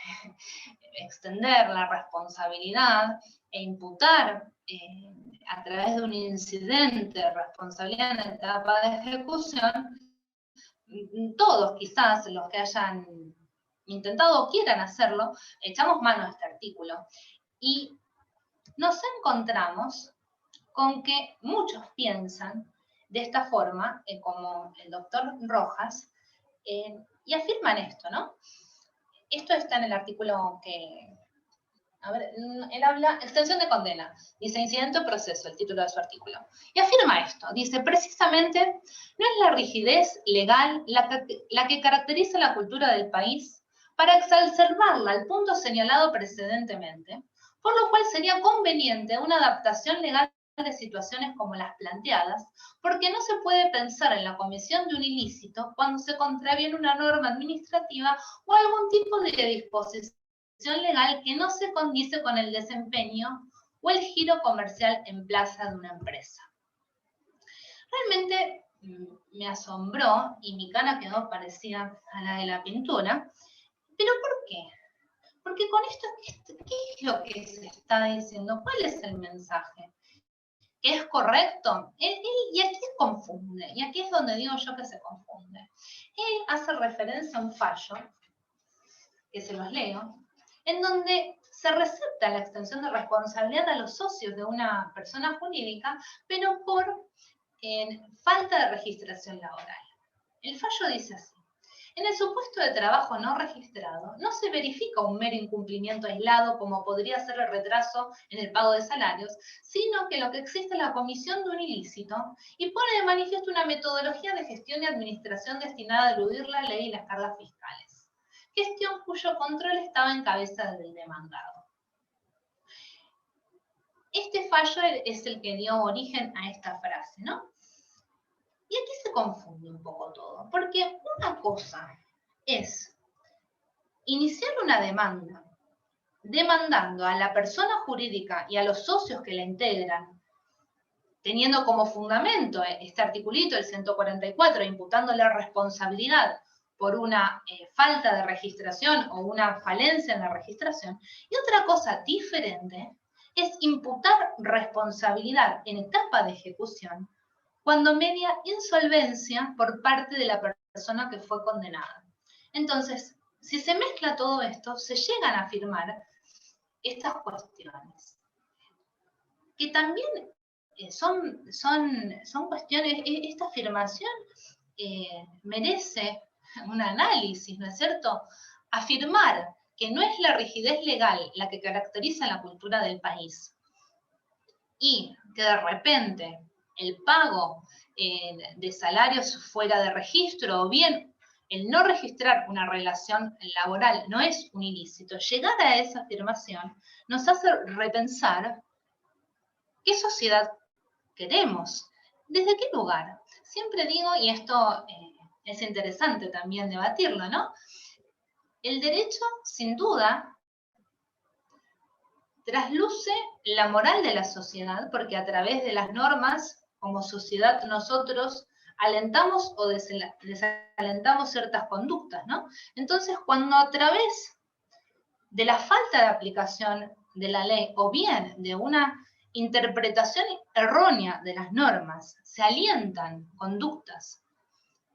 extender la responsabilidad e imputar a través de un incidente responsabilidad en la etapa de ejecución, todos quizás los que hayan intentado o quieran hacerlo, echamos mano a este artículo. Y nos encontramos con que muchos piensan de esta forma, como el doctor Rojas, y afirman esto, ¿no? Esto está en el artículo que, a ver, él habla, extensión de condena, dice incidente o proceso, el título de su artículo, y afirma esto, dice, precisamente, no es la rigidez legal la que caracteriza la cultura del país para exacerbarla al punto señalado precedentemente, por lo cual sería conveniente una adaptación legal de situaciones como las planteadas, porque no se puede pensar en la comisión de un ilícito cuando se contraviene una norma administrativa o algún tipo de disposición legal que no se condice con el desempeño o el giro comercial en plaza de una empresa. Realmente me asombró y mi cara quedó parecida a la de la pintura. ¿Pero por qué? Porque con esto, ¿qué es lo que se está diciendo? ¿Cuál es el mensaje? ¿Que es correcto? Y aquí se confunde, y aquí es donde digo yo que se confunde. Él hace referencia a un fallo, que se los leo, en donde se recepta la extensión de responsabilidad a los socios de una persona jurídica, pero por falta de registración laboral. El fallo dice así: en el supuesto de trabajo no registrado, no se verifica un mero incumplimiento aislado como podría ser el retraso en el pago de salarios, sino que lo que existe es la comisión de un ilícito y pone de manifiesto una metodología de gestión y administración destinada a eludir la ley y las cargas fiscales, gestión cuyo control estaba en cabeza del demandado. este fallo es el que dio origen a esta frase, ¿no? Y aquí se confunde un poco todo, porque una cosa es iniciar una demanda demandando a la persona jurídica y a los socios que la integran, teniendo como fundamento este articulito, el 144, imputando la responsabilidad por una falta de registración o una falencia en la registración. Y otra cosa diferente es imputar responsabilidad en etapa de ejecución cuando media insolvencia por parte de la persona que fue condenada. Entonces, si se mezcla todo esto, se llegan a afirmar estas cuestiones, que también son cuestiones, esta afirmación merece un análisis, ¿no es cierto? Afirmar que no es la rigidez legal la que caracteriza la cultura del país y que de repente el pago de salarios fuera de registro o bien el no registrar una relación laboral no es un ilícito. Llegar a esa afirmación nos hace repensar qué sociedad queremos, desde qué lugar. Siempre digo, y esto es interesante también debatirlo, ¿no? El derecho, sin duda, trasluce la moral de la sociedad, porque a través de las normas, como sociedad, nosotros alentamos o desalentamos ciertas conductas, ¿no? Entonces, cuando a través de la falta de aplicación de la ley, o bien de una interpretación errónea de las normas, se alientan conductas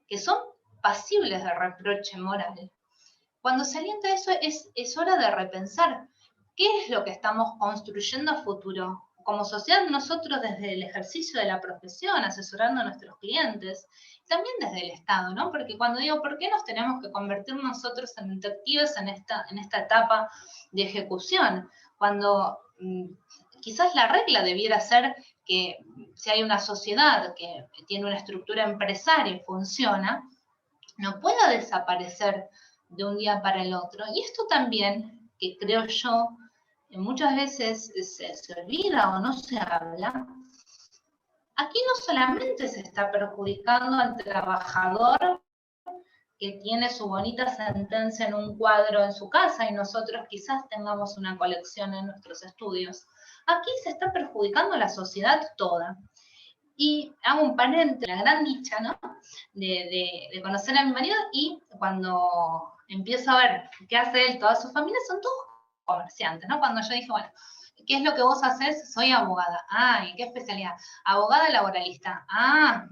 que son pasibles de reproche moral, cuando se alienta eso es hora de repensar qué es lo que estamos construyendo a futuro. Como sociedad, nosotros desde el ejercicio de la profesión, asesorando a nuestros clientes, también desde el Estado, ¿no? Porque cuando digo, ¿por qué nos tenemos que convertir nosotros en detectives en esta etapa de ejecución? Cuando quizás la regla debiera ser que si hay una sociedad que tiene una estructura empresaria y funciona, no pueda desaparecer de un día para el otro. Y esto también, que creo yo, muchas veces se olvida o no se habla, aquí no solamente se está perjudicando al trabajador que tiene su bonita sentencia en un cuadro en su casa y nosotros quizás tengamos una colección en nuestros estudios. Aquí se está perjudicando a la sociedad toda. Y hago un paréntesis, la gran dicha, ¿no? De conocer a mi marido, y cuando empiezo a ver qué hace él, toda su familia, son todos comerciantes, ¿no? Cuando yo dije, bueno, ¿qué es lo que vos haces? Soy abogada. Ah, ¿y qué especialidad? Abogada laboralista. Ah,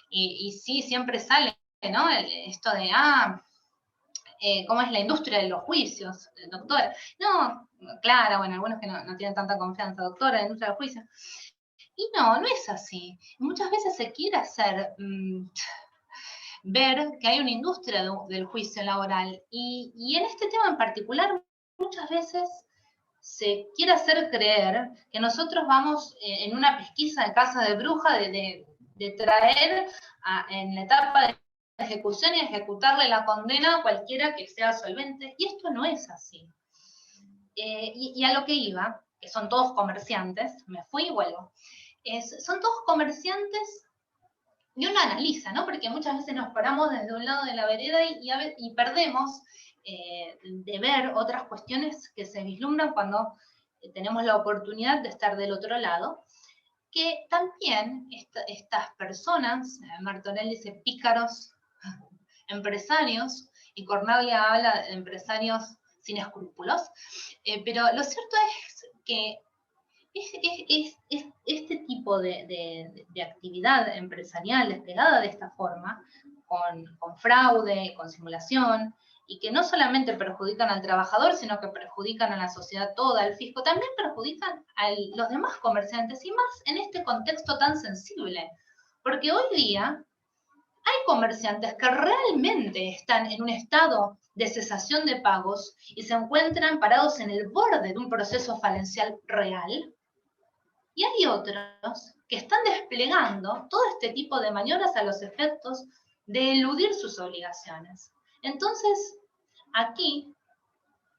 y sí, siempre sale, ¿no? Esto de, ¿cómo es la industria de los juicios, doctora? No, claro, bueno, algunos que no tienen tanta confianza, doctora, la industria de los juicios. Y no es así. Muchas veces se quiere hacer ver que hay una industria del juicio laboral. Y en este tema en particular, muchas veces se quiere hacer creer que nosotros vamos en una pesquisa de casa de bruja de traer en la etapa de ejecución y ejecutarle la condena a cualquiera que sea solvente. Y esto no es así. Y a lo que iba, que son todos comerciantes, me fui y vuelvo. Son todos comerciantes y uno analiza, ¿no? Porque muchas veces nos paramos desde un lado de la vereda y perdemos de ver otras cuestiones que se vislumbran cuando tenemos la oportunidad de estar del otro lado, que también estas personas, Martorell dice pícaros empresarios, y Cornaglia habla de empresarios sin escrúpulos, pero lo cierto es que este tipo de actividad empresarial desplegada de esta forma, con fraude, con simulación, y que no solamente perjudican al trabajador, sino que perjudican a la sociedad toda, al fisco, también perjudican a los demás comerciantes, y más en este contexto tan sensible. Porque hoy día hay comerciantes que realmente están en un estado de cesación de pagos y se encuentran parados en el borde de un proceso falencial real. Y hay otros que están desplegando todo este tipo de maniobras a los efectos de eludir sus obligaciones. Entonces, aquí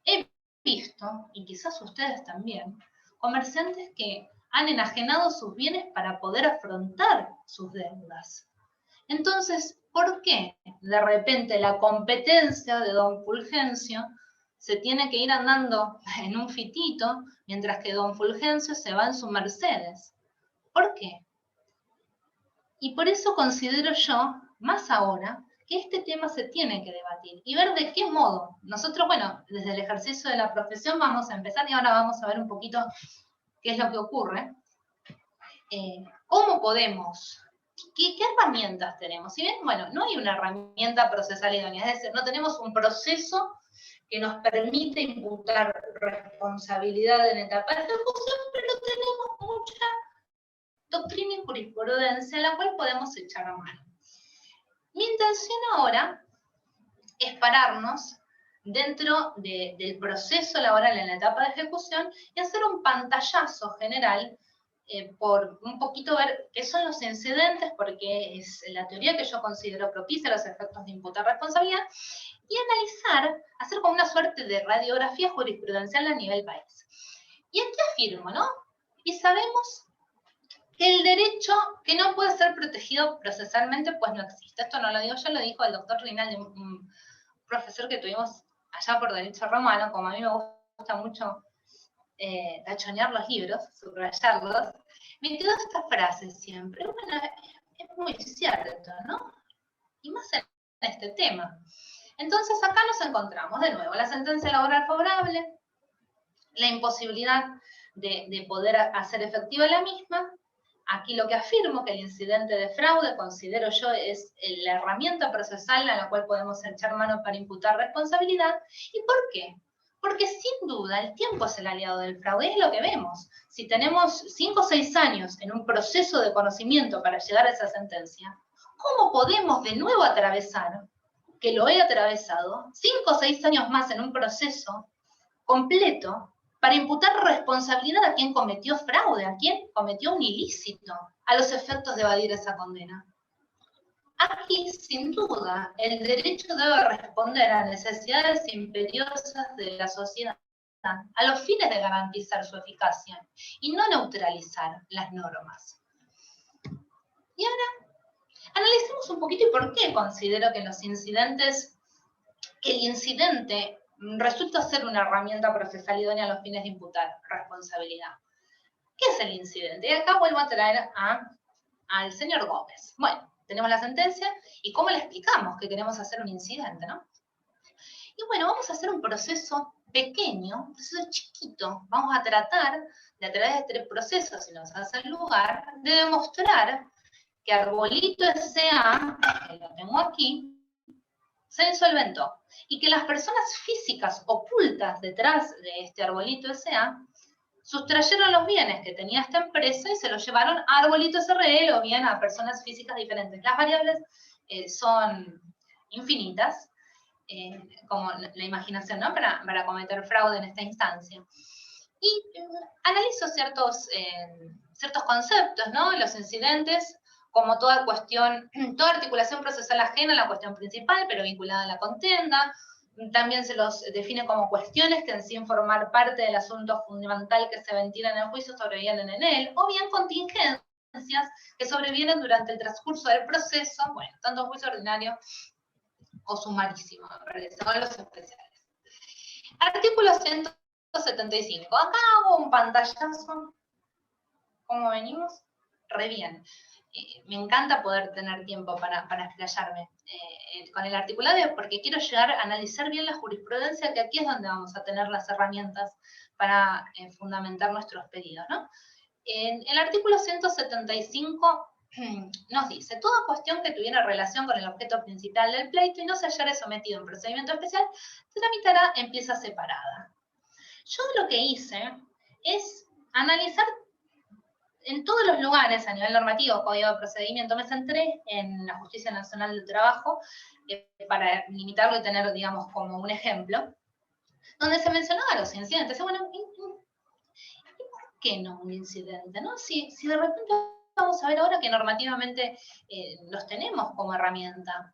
he visto, y quizás ustedes también, comerciantes que han enajenado sus bienes para poder afrontar sus deudas. Entonces, ¿por qué de repente la competencia de don Fulgencio se tiene que ir andando en un fitito, mientras que don Fulgencio se va en su Mercedes? ¿Por qué? Y por eso considero yo, más ahora, que este tema se tiene que debatir y ver de qué modo. Nosotros, bueno, desde el ejercicio de la profesión vamos a empezar y ahora vamos a ver un poquito qué es lo que ocurre. ¿Cómo podemos? ¿Qué herramientas tenemos? Si bien, bueno, no hay una herramienta procesal idónea, es decir, no tenemos un proceso que nos permite imputar responsabilidad en etapa de ejecución, pero tenemos mucha doctrina y jurisprudencia a la cual podemos echar a mano. Mi intención ahora es pararnos dentro del proceso laboral en la etapa de ejecución y hacer un pantallazo general por un poquito ver qué son los incidentes, porque es la teoría que yo considero propicia a los efectos de imputar responsabilidad, y analizar, hacer como una suerte de radiografía jurisprudencial a nivel país. Y aquí afirmo, ¿no? Y sabemos que el derecho que no puede ser protegido procesalmente, pues no existe. Esto no lo digo yo, lo dijo el doctor Rinaldi, un profesor que tuvimos allá por Derecho Romano. Como a mí me gusta mucho tachonear los libros, subrayarlos, me quedó esta frase siempre. Bueno, es muy cierto, ¿no? Y más en este tema. Entonces acá nos encontramos de nuevo la sentencia laboral favorable, la imposibilidad de poder hacer efectiva la misma. Aquí lo que afirmo, que el incidente de fraude, considero yo, es la herramienta procesal a la cual podemos echar mano para imputar responsabilidad. ¿Y por qué? Porque sin duda el tiempo es el aliado del fraude, es lo que vemos. Si tenemos 5 o 6 años en un proceso de conocimiento para llegar a esa sentencia, ¿cómo podemos de nuevo atravesar, que lo he atravesado, 5 o 6 años más en un proceso completo, para imputar responsabilidad a quien cometió fraude, a quien cometió un ilícito, a los efectos de evadir esa condena? Aquí, sin duda, el derecho debe responder a necesidades imperiosas de la sociedad, a los fines de garantizar su eficacia, y no neutralizar las normas. Y ahora, analicemos un poquito y por qué considero que el incidente resulta ser una herramienta procesal idónea a los fines de imputar responsabilidad. ¿Qué es el incidente? Y acá vuelvo a traer al señor Gómez. Bueno, tenemos la sentencia, y ¿cómo le explicamos que queremos hacer un incidente, no? Y bueno, vamos a hacer un proceso pequeño, un proceso chiquito. Vamos a tratar de, a través de 3 procesos, si nos hace lugar, de demostrar que Arbolito S.A., que lo tengo aquí, se insolventó, y que las personas físicas ocultas detrás de este Arbolito S.A. sustrayeron los bienes que tenía esta empresa y se los llevaron a Arbolito S.R.L. o bien a personas físicas diferentes. Las variables son infinitas, como la imaginación, ¿no? Para cometer fraude en esta instancia. Y analizo ciertos conceptos, ¿no? Los incidentes, como toda cuestión, toda articulación procesal ajena a la cuestión principal, pero vinculada a la contienda. También se los define como cuestiones que, sin formar parte del asunto fundamental que se ventila en el juicio, sobrevienen en él, o bien contingencias que sobrevienen durante el transcurso del proceso, bueno, tanto juicio ordinario o sumarísimo, me parece, o los especiales. Artículo 175. Acá hago un pantallazo. ¿Cómo venimos? Re bien. Me encanta poder tener tiempo para explayarme con el articulado, porque quiero llegar a analizar bien la jurisprudencia, que aquí es donde vamos a tener las herramientas para fundamentar nuestros pedidos, ¿no? El artículo 175 nos dice: toda cuestión que tuviera relación con el objeto principal del pleito y no se hallara sometido a un procedimiento especial, se tramitará en pieza separada. Yo lo que hice es analizar en todos los lugares a nivel normativo, código de procedimiento. Me centré en la Justicia Nacional del Trabajo, para limitarlo y tener, digamos, como un ejemplo, donde se mencionaba los incidentes. Y bueno, ¿y por qué no un incidente, no? Si de repente vamos a ver ahora que normativamente los tenemos como herramienta.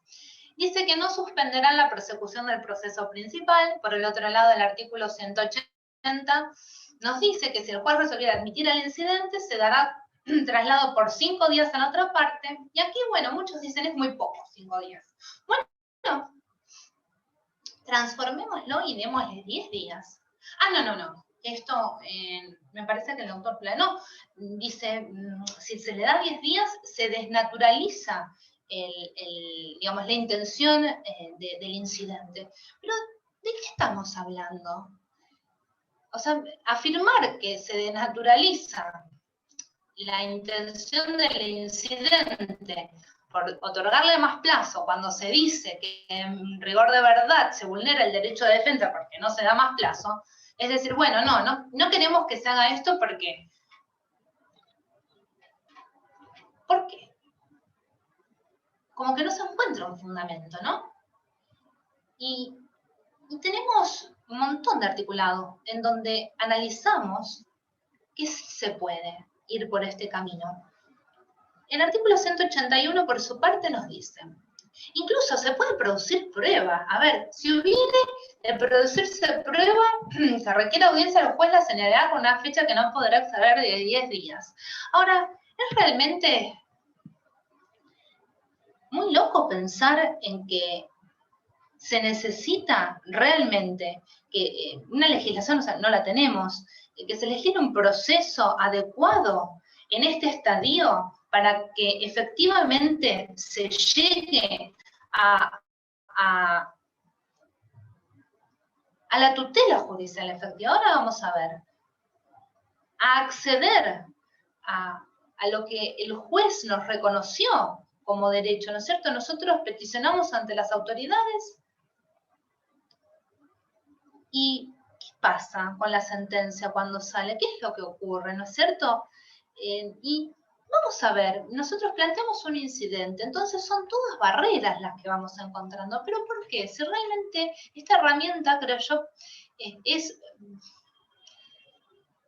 Dice que no suspenderán la persecución del proceso principal. Por el otro lado, el artículo 180 nos dice que si el juez resolviera admitir el incidente, se dará traslado por 5 días a la otra parte, y aquí, bueno, muchos dicen es muy poco, 5 días. Bueno, transformémoslo y démosle 10 días. Ah, no. Esto, me parece que el doctor Planó dice, si se le da 10 días, se desnaturaliza digamos, la intención del incidente. Pero, ¿de qué estamos hablando? O sea, afirmar que se desnaturaliza la intención del incidente por otorgarle más plazo cuando se dice que en rigor de verdad se vulnera el derecho de defensa porque no se da más plazo, es decir, bueno, no queremos que se haga esto porque... ¿Por qué? Como que no se encuentra un fundamento, ¿no? Y tenemos un montón de articulados en donde analizamos que sí se puede ir por este camino. El artículo 181, por su parte, nos dice, incluso se puede producir prueba. A ver, si hubiere de producirse prueba, se requiere audiencia al juez, la señalará con una fecha que no podrá exceder de 10 días. Ahora, es realmente muy loco pensar en que se necesita realmente que una legislación, o sea, no la tenemos, que se legisle un proceso adecuado en este estadio para que efectivamente se llegue a la tutela judicial efectiva. Ahora vamos a ver, a acceder a lo que el juez nos reconoció como derecho, ¿no es cierto? Nosotros peticionamos ante las autoridades. ¿Y qué pasa con la sentencia cuando sale? ¿Qué es lo que ocurre, no es cierto? Y vamos a ver, nosotros planteamos un incidente, entonces son todas barreras las que vamos encontrando. ¿Pero por qué? Si realmente esta herramienta, creo yo, es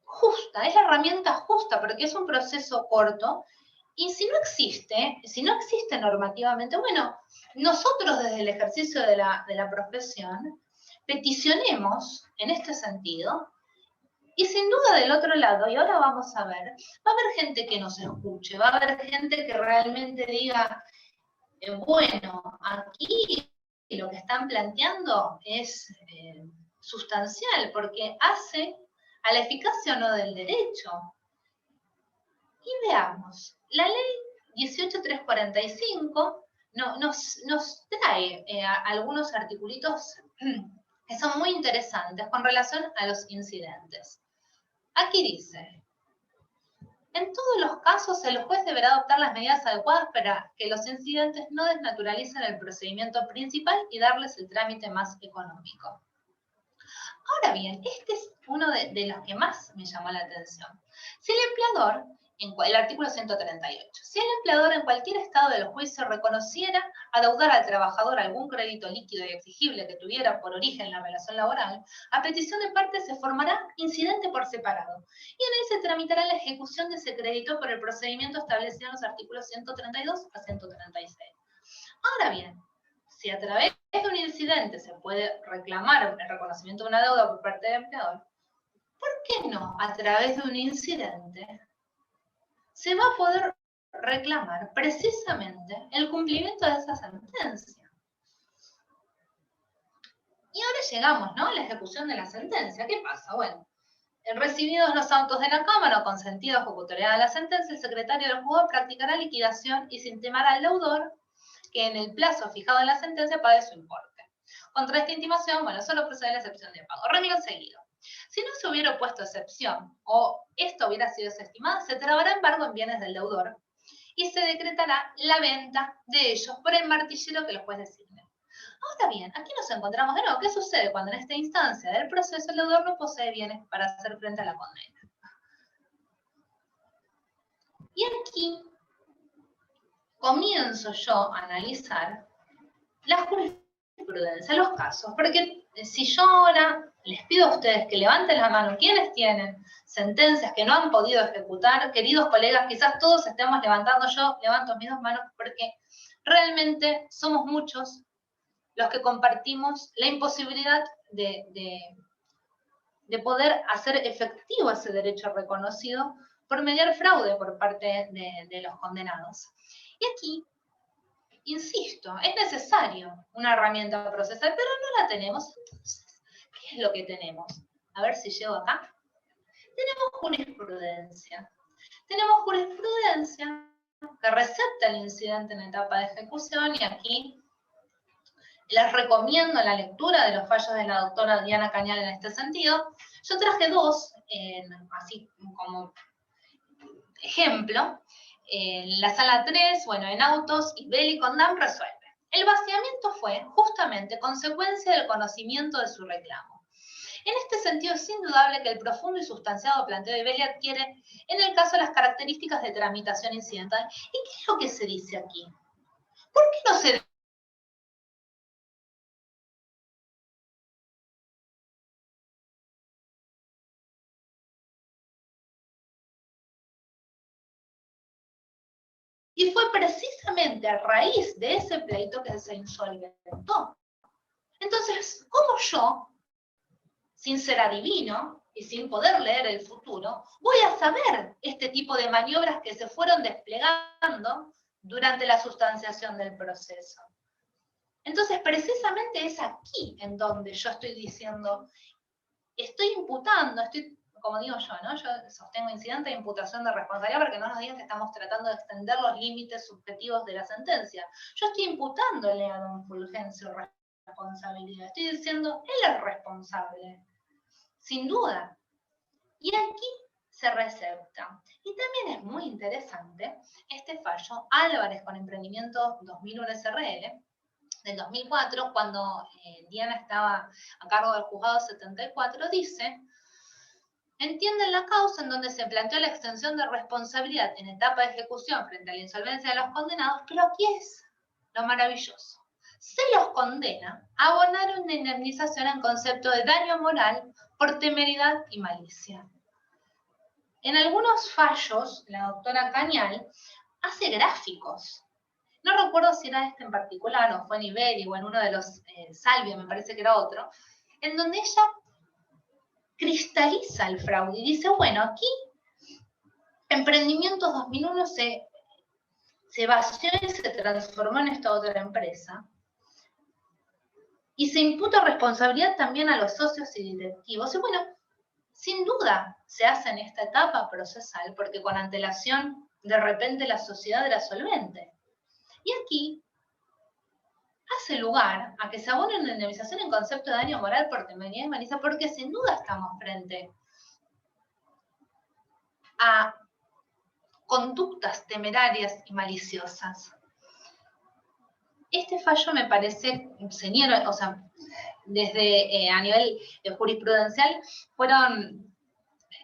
justa, es la herramienta justa, porque es un proceso corto, y si no existe normativamente, bueno, nosotros desde el ejercicio de la profesión, peticionemos en este sentido, y sin duda del otro lado, y ahora vamos a ver, va a haber gente que nos escuche, va a haber gente que realmente diga, bueno, aquí lo que están planteando es sustancial, porque hace a la eficacia o no del derecho. Y veamos, la ley 18345 nos trae algunos articulitos que son muy interesantes con relación a los incidentes. Aquí dice, en todos los casos el juez deberá adoptar las medidas adecuadas para que los incidentes no desnaturalicen el procedimiento principal y darles el trámite más económico. Ahora bien, este es uno de los que más me llamó la atención. Si el empleador, el artículo 138, si el empleador en cualquier estado del juicio reconociera adeudar al trabajador algún crédito líquido y exigible que tuviera por origen la relación laboral, a petición de parte se formará incidente por separado, y en él se tramitará la ejecución de ese crédito por el procedimiento establecido en los artículos 132 a 136. Ahora bien, si a través de un incidente se puede reclamar el reconocimiento de una deuda por parte del empleador, ¿por qué no a través de un incidente se va a poder reclamar precisamente el cumplimiento de esa sentencia? Y ahora llegamos, ¿no?, a la ejecución de la sentencia. ¿Qué pasa? Bueno, recibidos los autos de la Cámara o consentidos o ejecutoriada la sentencia, el secretario del juzgado practicará liquidación y se intimará al deudor que en el plazo fijado en la sentencia pague su importe. Contra esta intimación, bueno, solo procede la excepción de pago. Remiro seguido. Si no se hubiera opuesto excepción o esto hubiera sido desestimado, se trabará embargo en bienes del deudor y se decretará la venta de ellos por el martillero que los juez designe. Ahora bien, aquí nos encontramos de nuevo. ¿Qué sucede cuando en esta instancia del proceso el deudor no posee bienes para hacer frente a la condena? Y aquí comienzo yo a analizar la jurisprudencia, los casos, porque si yo ahora les pido a ustedes que levanten la mano, ¿quiénes tienen sentencias que no han podido ejecutar? Queridos colegas, quizás todos estemos levantando, yo levanto mis dos manos porque realmente somos muchos los que compartimos la imposibilidad de de poder hacer efectivo ese derecho reconocido por mediar fraude por parte de los condenados. Y aquí, insisto, es necesario una herramienta procesal, pero no la tenemos. Entonces, ¿qué es lo que tenemos? A ver si llego acá. Tenemos jurisprudencia. Tenemos jurisprudencia que recepta el incidente en etapa de ejecución, y aquí les recomiendo la lectura de los fallos de la doctora Diana Cañal en este sentido. Yo traje dos, así como ejemplo. En la sala 3, bueno, en autos, Isbel y Condam resuelve. El vaciamiento fue justamente consecuencia del conocimiento de su reclamo. En este sentido, es indudable que el profundo y sustanciado planteo de Belli adquiere, en el caso, las características de tramitación incidental. ¿Y qué es lo que se dice aquí? ¿Por qué no se Y fue precisamente a raíz de ese pleito que se insolventó. Entonces, ¿cómo yo, sin ser adivino y sin poder leer el futuro, voy a saber este tipo de maniobras que se fueron desplegando durante la sustanciación del proceso? Entonces, precisamente es aquí en donde yo estoy diciendo, estoy imputando, como digo yo, ¿no? Yo sostengo incidente de imputación de responsabilidad para que no nos digan que estamos tratando de extender los límites subjetivos de la sentencia. Yo estoy imputándole a don Fulgencio responsabilidad. Estoy diciendo, él es responsable, sin duda. Y aquí se recepta. Y también es muy interesante este fallo Álvarez con Emprendimiento 2001 SRL, del 2004, cuando Diana estaba a cargo del juzgado 74, dice: entienden la causa en donde se planteó la extensión de responsabilidad en etapa de ejecución frente a la insolvencia de los condenados, pero aquí es lo maravilloso. Se los condena a abonar una indemnización en concepto de daño moral por temeridad y malicia. En algunos fallos, la doctora Cañal hace gráficos. No recuerdo si era este en particular, o fue en Iberi, o en uno de los Salvia, me parece que era otro, en donde ella cristaliza el fraude y dice, bueno, aquí Emprendimientos 2001 se vació y se transformó en esta otra empresa, y se imputa responsabilidad también a los socios y directivos. Y bueno, sin duda se hace en esta etapa procesal, porque con antelación de repente la sociedad era solvente. Y aquí hace lugar a que se abone una indemnización en concepto de daño moral por temeridad y malicia, porque sin duda estamos frente a conductas temerarias y maliciosas. Este fallo me parece, señor, o sea, desde a nivel jurisprudencial, fueron,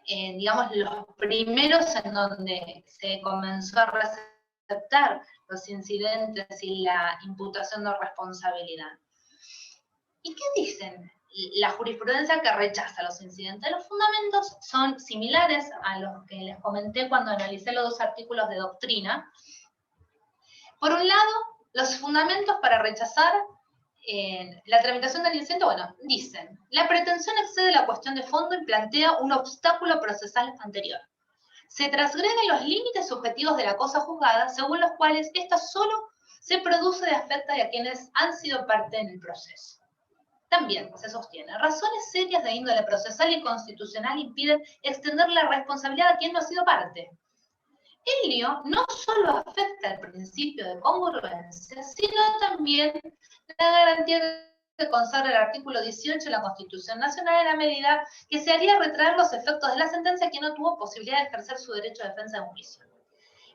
digamos, los primeros en donde se comenzó a receptar los incidentes y la imputación de responsabilidad. ¿Y qué dicen? La jurisprudencia que rechaza los incidentes. Los fundamentos son similares a los que les comenté cuando analicé los dos artículos de doctrina. Por un lado, los fundamentos para rechazar la tramitación del incidente, bueno, dicen, la pretensión excede la cuestión de fondo y plantea un obstáculo procesal anterior. Se transgreden los límites subjetivos de la cosa juzgada, según los cuales ésta solo se produce de afecto a quienes han sido parte en el proceso. También se sostiene, razones serias de índole procesal y constitucional impiden extender la responsabilidad a quien no ha sido parte. El lío no solo afecta el principio de congruencia, sino también la garantía que consagra el artículo 18 de la Constitución Nacional, en la medida que se haría retraer los efectos de la sentencia a quien no tuvo posibilidad de ejercer su derecho de defensa en juicio.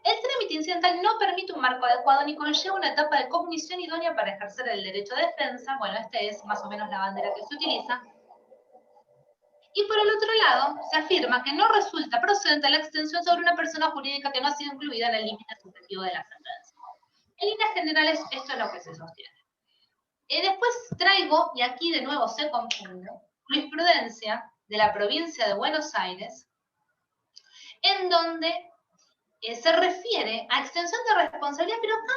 El trámite incidental no permite un marco adecuado ni conlleva una etapa de cognición idónea para ejercer el derecho de defensa. Bueno, esta es más o menos la bandera que se utiliza. Y por el otro lado, se afirma que no resulta procedente la extensión sobre una persona jurídica que no ha sido incluida en el límite subjetivo de la sentencia. En líneas generales, esto es lo que se sostiene. Después traigo, y aquí de nuevo se confunde, jurisprudencia de la provincia de Buenos Aires, en donde se refiere a extensión de responsabilidad, pero acá,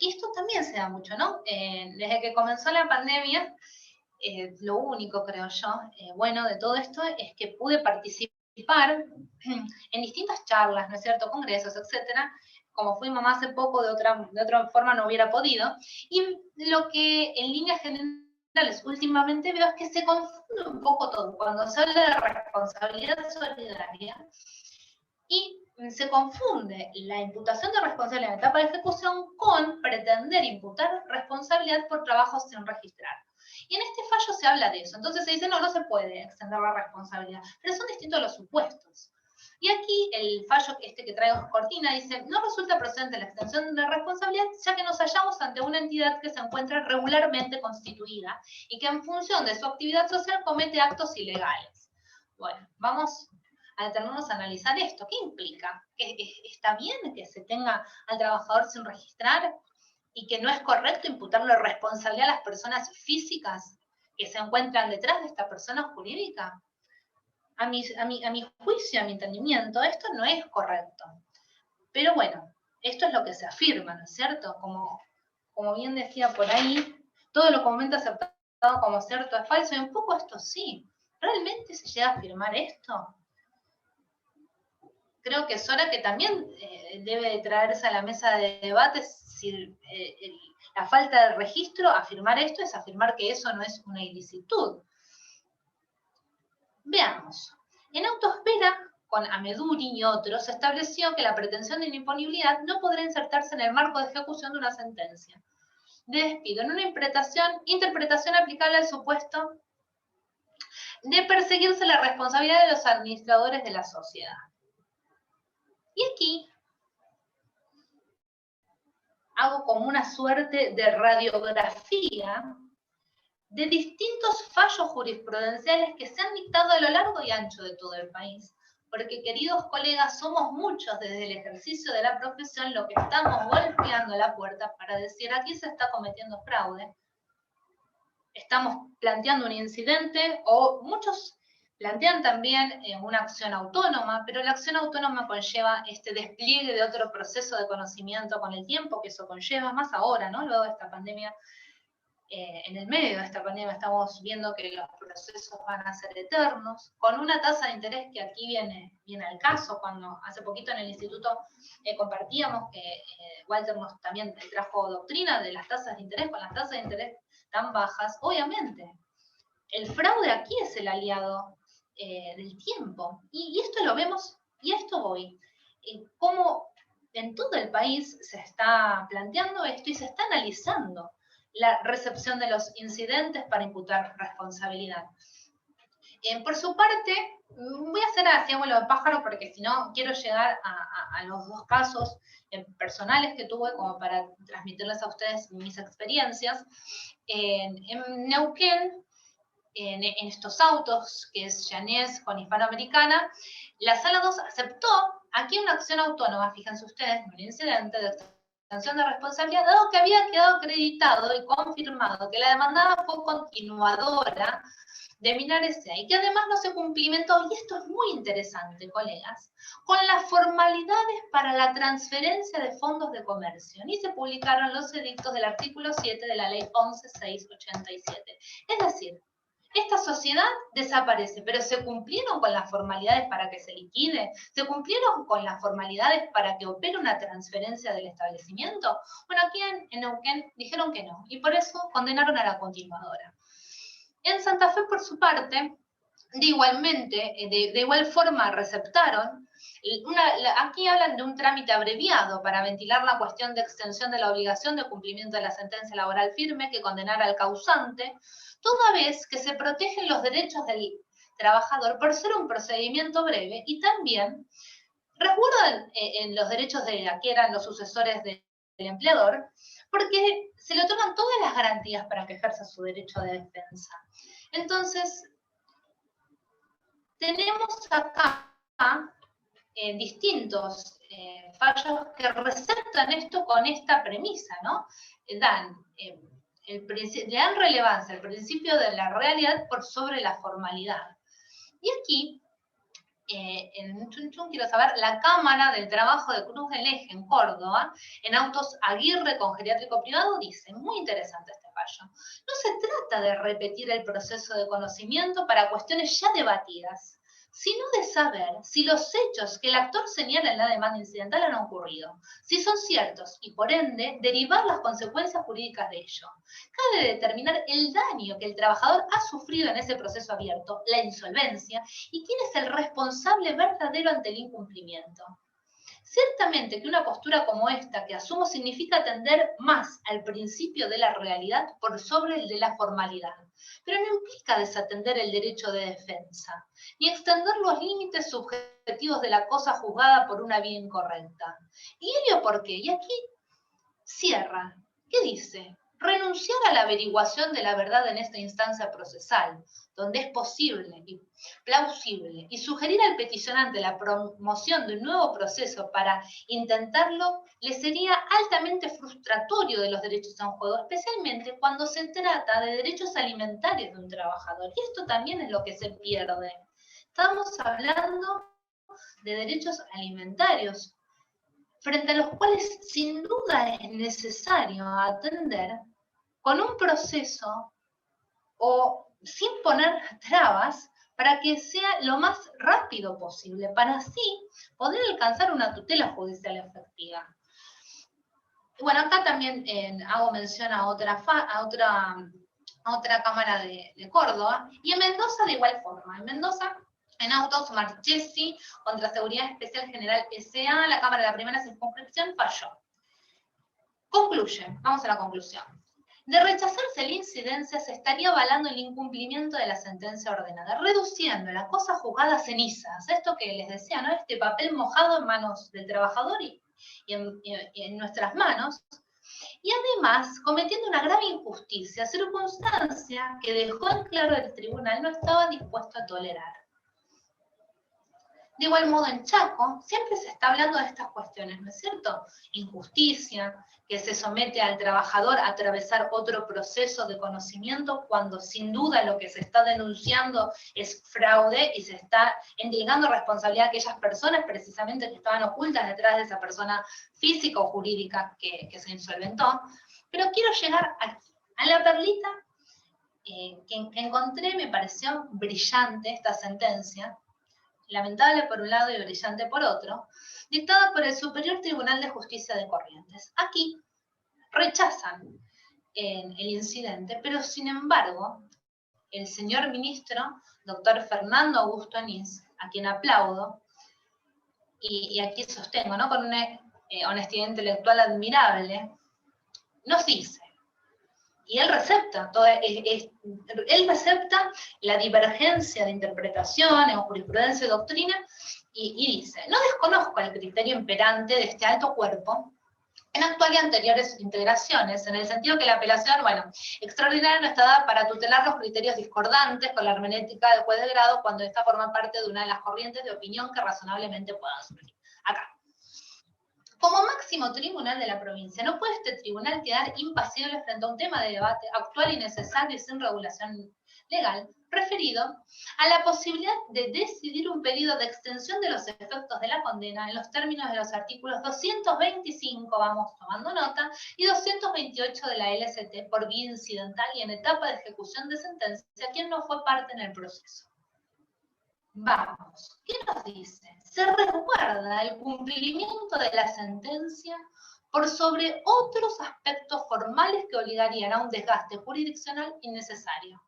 que esto también se da mucho, ¿no? Desde que comenzó la pandemia, lo único, creo yo, bueno de todo esto es que pude participar en distintas charlas, ¿no es cierto?, congresos, etcétera. Como fui mamá hace poco, de otra forma no hubiera podido. Y lo que en líneas generales últimamente veo es que se confunde un poco todo. Cuando se habla de responsabilidad solidaria, y se confunde la imputación de responsabilidad en etapa de ejecución con pretender imputar responsabilidad por trabajos sin registrar. Y en este fallo se habla de eso. Entonces se dice, no, no se puede extender la responsabilidad. Pero son distintos los supuestos. Y aquí el fallo que traigo Cortina dice, no resulta procedente la extensión de responsabilidad, ya que nos hallamos ante una entidad que se encuentra regularmente constituida y que en función de su actividad social comete actos ilegales. Bueno, vamos a detenernos a analizar esto. ¿Qué implica? ¿Que está bien que se tenga al trabajador sin registrar y que no es correcto imputarle responsabilidad a las personas físicas que se encuentran detrás de esta persona jurídica? A mi juicio, a mi entendimiento, esto no es correcto. Pero bueno, esto es lo que se afirma, ¿no es cierto? Como bien decía por ahí, todo lo comúnmente aceptado como cierto es falso, y un poco esto sí. ¿Realmente se llega a afirmar esto? Creo que es hora que también debe traerse a la mesa de debate si la falta de registro, afirmar esto es afirmar que eso no es una ilicitud. Veamos. En Autospera, con Ameduri y otros, se estableció que la pretensión de inimponibilidad no podrá insertarse en el marco de ejecución de una sentencia de despido, en una interpretación aplicable al supuesto de perseguirse la responsabilidad de los administradores de la sociedad. Y aquí hago como una suerte de radiografía de distintos fallos jurisprudenciales que se han dictado a lo largo y ancho de todo el país. Porque, queridos colegas, somos muchos desde el ejercicio de la profesión lo que estamos golpeando la puerta para decir, aquí se está cometiendo fraude, estamos planteando un incidente, o muchos plantean también una acción autónoma, pero la acción autónoma conlleva este despliegue de otro proceso de conocimiento con el tiempo que eso conlleva, más ahora, ¿no? Luego de esta pandemia, en el medio de esta pandemia estamos viendo que los procesos van a ser eternos, con una tasa de interés que aquí viene al caso. Cuando hace poquito en el instituto compartíamos que Walter nos también trajo doctrina de las tasas de interés, con las tasas de interés tan bajas, obviamente. El fraude aquí es el aliado del tiempo. Y esto lo vemos, y a esto voy. Cómo en todo el país se está planteando esto y se está analizando la recepción de los incidentes para imputar responsabilidad. Por su parte, voy a hacer así abuelo de pájaro porque si no quiero llegar a los dos casos personales que tuve como para transmitirles a ustedes mis experiencias. En Neuquén, en estos autos, que es Yanés con Hispanoamericana, la Sala 2 aceptó aquí una acción autónoma, fíjense ustedes, un incidente de extensión de responsabilidad, dado que había quedado acreditado y confirmado que la demandada fue continuadora de Minar S.A. y que además no se cumplimentó, y esto es muy interesante, colegas, con las formalidades para la transferencia de fondos de comercio, ni se publicaron los edictos del artículo 7 de la ley 11.687. Es decir, esta sociedad desaparece, pero ¿se cumplieron con las formalidades para que se liquide? ¿Se cumplieron con las formalidades para que opere una transferencia del establecimiento? Bueno, aquí en Neuquén dijeron que no, y por eso condenaron a la continuadora. En Santa Fe, por su parte, de igual forma receptaron, aquí hablan de un trámite abreviado para ventilar la cuestión de extensión de la obligación de cumplimiento de la sentencia laboral firme que condenara al causante, toda vez que se protegen los derechos del trabajador por ser un procedimiento breve y también resguardan en los derechos de la que eran los sucesores del empleador, porque se le otorgan todas las garantías para que ejerza su derecho de defensa. Entonces, tenemos acá distintos fallos que resaltan esto con esta premisa, ¿no? Le dan relevancia al principio de la realidad por sobre la formalidad. Y aquí, en Chunchun, quiero saber, la Cámara del Trabajo de Cruz del Eje en Córdoba, en autos Aguirre con geriátrico privado, dice, muy interesante este fallo. No se trata de repetir el proceso de conocimiento para cuestiones ya debatidas, sino de saber si los hechos que el actor señala en la demanda incidental han ocurrido, si son ciertos y por ende derivar las consecuencias jurídicas de ello. Cabe determinar el daño que el trabajador ha sufrido en ese proceso abierto, la insolvencia, y quién es el responsable verdadero ante el incumplimiento. Ciertamente que una postura como esta que asumo significa atender más al principio de la realidad por sobre el de la formalidad, pero no implica desatender el derecho de defensa, ni extender los límites subjetivos de la cosa juzgada por una vía incorrecta. ¿Y ello por qué? Y aquí cierra. ¿Qué dice? Renunciar a la averiguación de la verdad en esta instancia procesal, donde es posible y plausible, y sugerir al peticionante la promoción de un nuevo proceso para intentarlo, le sería altamente frustratorio de los derechos en juego, especialmente cuando se trata de derechos alimentarios de un trabajador. Y esto también es lo que se pierde. Estamos hablando de derechos alimentarios, frente a los cuales sin duda es necesario atender con un proceso o sin poner trabas para que sea lo más rápido posible, para así poder alcanzar una tutela judicial efectiva. Bueno, acá también hago mención a otra Cámara de Córdoba, y en Mendoza de igual forma. En Mendoza, en autos Marchesi contra Seguridad Especial General S.A., la Cámara de la Primera Circunscripción falló. Concluye, vamos a la conclusión. De rechazarse la incidencia, se estaría avalando el incumplimiento de la sentencia ordenada, reduciendo la cosa juzgada a cenizas. Esto que les decía, ¿no? Este papel mojado en manos del trabajador y en nuestras manos, y además cometiendo una grave injusticia, circunstancia que dejó en claro el tribunal no estaba dispuesto a tolerar. De igual modo, en Chaco siempre se está hablando de estas cuestiones, ¿no es cierto? Injusticia, que se somete al trabajador a atravesar otro proceso de conocimiento cuando sin duda lo que se está denunciando es fraude y se está endilgando responsabilidad a aquellas personas precisamente que estaban ocultas detrás de esa persona física o jurídica que se insolventó. Pero quiero llegar a la perlita que encontré, me pareció brillante esta sentencia, lamentable por un lado y brillante por otro, dictada por el Superior Tribunal de Justicia de Corrientes. Aquí rechazan el incidente, pero sin embargo, el señor ministro, doctor Fernando Augusto Anís, a quien aplaudo, y aquí sostengo, ¿no? Con una honestidad intelectual admirable, nos dice, y él recepta, él recepta la divergencia de interpretaciones o jurisprudencia y doctrina, y dice, no desconozco el criterio imperante de este alto cuerpo en actual y anteriores integraciones, en el sentido que la apelación, bueno, extraordinaria no está dada para tutelar los criterios discordantes con la hermenéutica del juez de grado cuando ésta forma parte de una de las corrientes de opinión que razonablemente puedan surgir. Acá. Como máximo tribunal de la provincia, no puede este tribunal quedar impasible frente a un tema de debate actual y necesario y sin regulación legal, referido a la posibilidad de decidir un pedido de extensión de los efectos de la condena en los términos de los artículos 225, vamos tomando nota, y 228 de la LST por vía incidental y en etapa de ejecución de sentencia, quien no fue parte en el proceso. Vamos, ¿qué nos dice? Se resguarda el cumplimiento de la sentencia por sobre otros aspectos formales que obligarían a un desgaste jurisdiccional innecesario.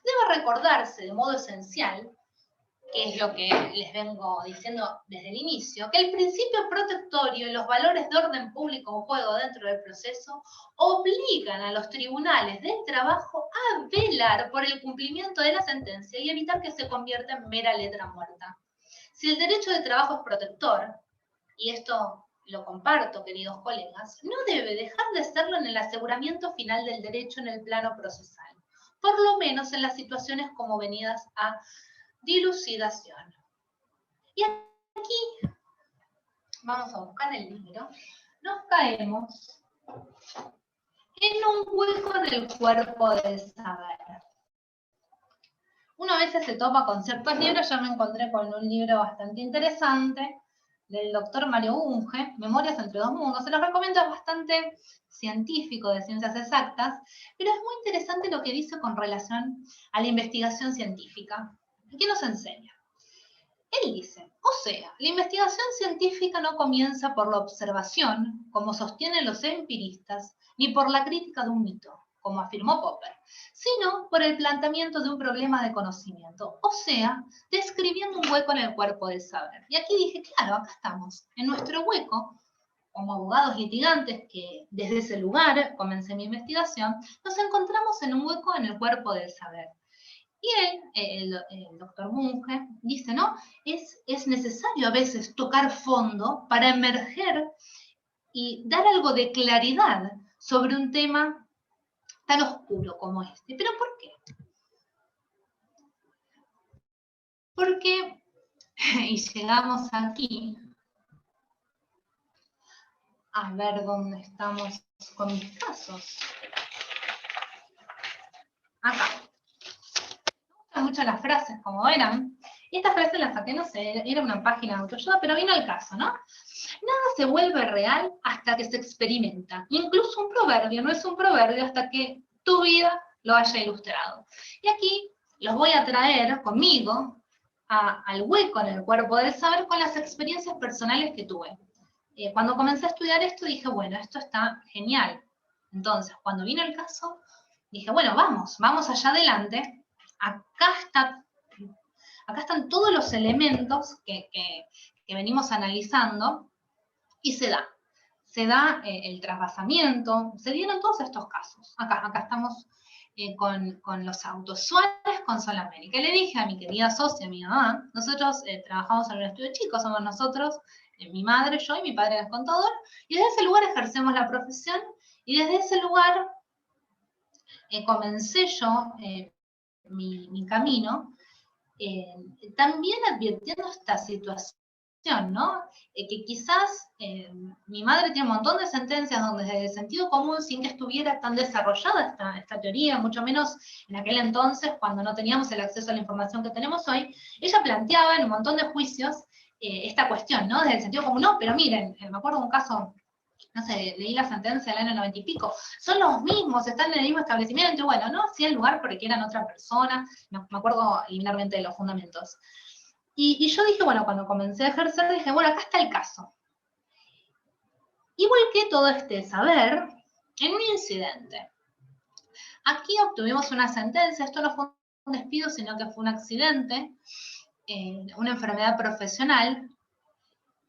Debe recordarse de modo esencial, que es lo que les vengo diciendo desde el inicio, que el principio protectorio y los valores de orden público en juego dentro del proceso obligan a los tribunales del trabajo a velar por el cumplimiento de la sentencia y evitar que se convierta en mera letra muerta. Si el derecho de trabajo es protector, y esto lo comparto, queridos colegas, no debe dejar de serlo en el aseguramiento final del derecho en el plano procesal, por lo menos en las situaciones como venidas a dilucidación. Y aquí, vamos a buscar el libro, nos caemos en un hueco del cuerpo del saber. Uno a veces se topa con ciertos libros, yo me encontré con un libro bastante interesante, del doctor Mario Bunge, Memorias entre dos mundos. Se los recomiendo, es bastante científico, de ciencias exactas, pero es muy interesante lo que dice con relación a la investigación científica. ¿Qué nos enseña? Él dice, o sea, la investigación científica no comienza por la observación, como sostienen los empiristas, ni por la crítica de un mito, como afirmó Popper, sino por el planteamiento de un problema de conocimiento, o sea, describiendo un hueco en el cuerpo del saber. Y aquí dije, claro, acá estamos, en nuestro hueco, como abogados litigantes, que desde ese lugar comencé mi investigación, nos encontramos en un hueco en el cuerpo del saber. Y él, el doctor Bunge, dice, ¿no? Es necesario a veces tocar fondo para emerger y dar algo de claridad sobre un tema tan oscuro como este. ¿Pero por qué? Porque, y llegamos aquí, a ver dónde estamos con mis casos. Acá. Me gustan mucho las frases, como eran. Y estas frases las saqué, no sé, era una página de autoayuda, pero vino el caso, ¿no? Nada se vuelve real hasta que se experimenta. Incluso un proverbio no es un proverbio hasta que tu vida lo haya ilustrado. Y aquí los voy a traer conmigo al hueco en el cuerpo del saber con las experiencias personales que tuve. Cuando comencé a estudiar esto dije, bueno, esto está genial. Entonces, cuando vino el caso, dije, bueno, vamos allá adelante. Acá están todos los elementos que venimos analizando y se da el trasvasamiento, se dieron todos estos casos. Acá estamos con los autos. Suárez con Sol América. Le dije a mi querida socia, a mi mamá, nosotros trabajamos en un estudio chico, somos nosotros, mi madre, yo y mi padre es contador, y desde ese lugar ejercemos la profesión, y desde ese lugar comencé yo mi camino, también advirtiendo esta situación, ¿no? Que quizás mi madre tiene un montón de sentencias donde desde el sentido común, sin que estuviera tan desarrollada esta teoría, mucho menos en aquel entonces, cuando no teníamos el acceso a la información que tenemos hoy, ella planteaba en un montón de juicios esta cuestión, ¿no? Desde el sentido común, no, pero miren, me acuerdo de un caso, no sé, leí la sentencia del año 90 y pico, son los mismos, están en el mismo establecimiento, y bueno, no hacía el lugar porque eran otra persona, no, me acuerdo linealmente de los fundamentos. Y yo dije, bueno, cuando comencé a ejercer, dije, bueno, acá está el caso. Y volqué todo este saber en un incidente. Aquí obtuvimos una sentencia, esto no fue un despido, sino que fue un accidente, una enfermedad profesional,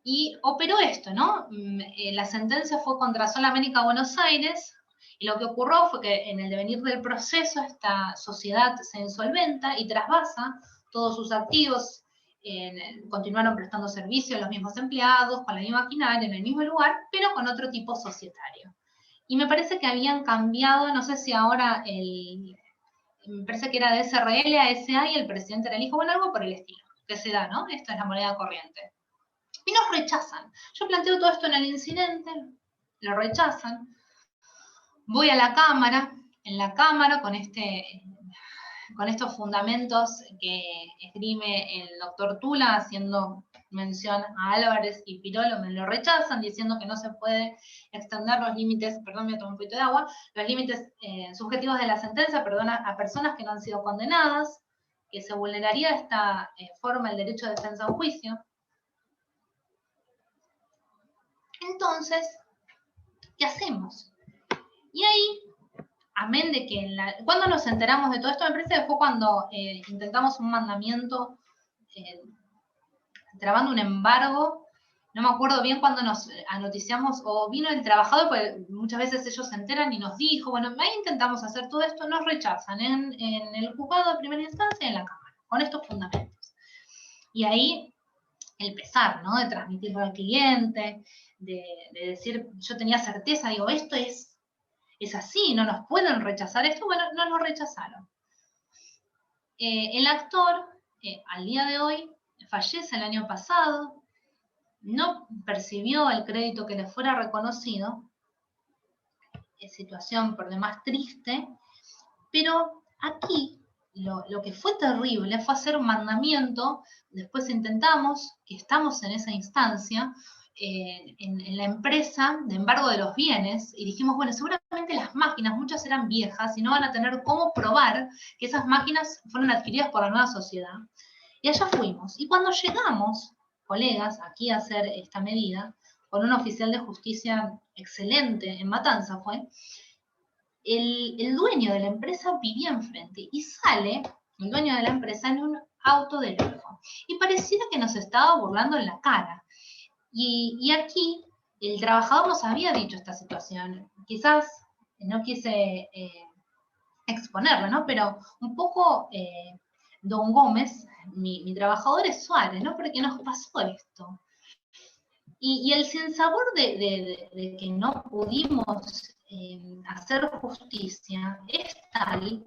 y operó esto, ¿no? La sentencia fue contra Sol América Buenos Aires, y lo que ocurrió fue que en el devenir del proceso esta sociedad se insolventa y trasvasa todos sus activos, continuaron prestando servicio a los mismos empleados, con la misma maquinaria, en el mismo lugar, pero con otro tipo societario. Y me parece que habían cambiado, no sé si ahora me parece que era de SRL a SA y el presidente era el hijo, bueno, algo por el estilo, que se da, ¿no? Esto es la moneda corriente. Y nos rechazan. Yo planteo todo esto en el incidente, lo rechazan. Voy a la Cámara, en la Cámara con estos fundamentos que esgrime el doctor Tula, haciendo mención a Álvarez y Pirolo, me lo rechazan, diciendo que no se puede extender los límites, perdón, me tomo un poquito de agua, los límites subjetivos de la sentencia, perdón, a personas que no han sido condenadas, que se vulneraría de esta forma el derecho de defensa en juicio. Entonces, ¿qué hacemos? Y ahí, amén de que cuando nos enteramos de todo esto, me parece que fue cuando intentamos un mandamiento, trabando un embargo, no me acuerdo bien cuando nos anoticiamos, o vino el trabajador, porque muchas veces ellos se enteran y nos dijo, bueno, ahí intentamos hacer todo esto, nos rechazan en el juzgado de primera instancia y en la Cámara, con estos fundamentos. Y ahí el pesar, ¿no? De transmitirlo al cliente, de decir, yo tenía certeza, digo, esto es así, no nos pueden rechazar esto, bueno, no nos rechazaron. El actor, al día de hoy, fallece el año pasado, no percibió el crédito que le fuera reconocido, situación por demás triste, pero aquí lo que fue terrible fue hacer un mandamiento, después intentamos, que estamos en esa instancia, en la empresa de embargo de los bienes, y dijimos, bueno, seguramente las máquinas, muchas eran viejas, y no van a tener cómo probar que esas máquinas fueron adquiridas por la nueva sociedad. Y allá fuimos. Y cuando llegamos, colegas, aquí a hacer esta medida, con un oficial de justicia excelente en Matanza fue, el dueño de la empresa vivía enfrente y sale el dueño de la empresa en un auto de lujo. Y pareciera que nos estaba burlando en la cara. Y aquí el trabajador nos había dicho esta situación. Quizás no quise exponerlo, ¿no? Pero un poco don Gómez, mi trabajador es Suárez, ¿no? Porque nos pasó esto. Y el sinsabor de que no pudimos hacer justicia es tal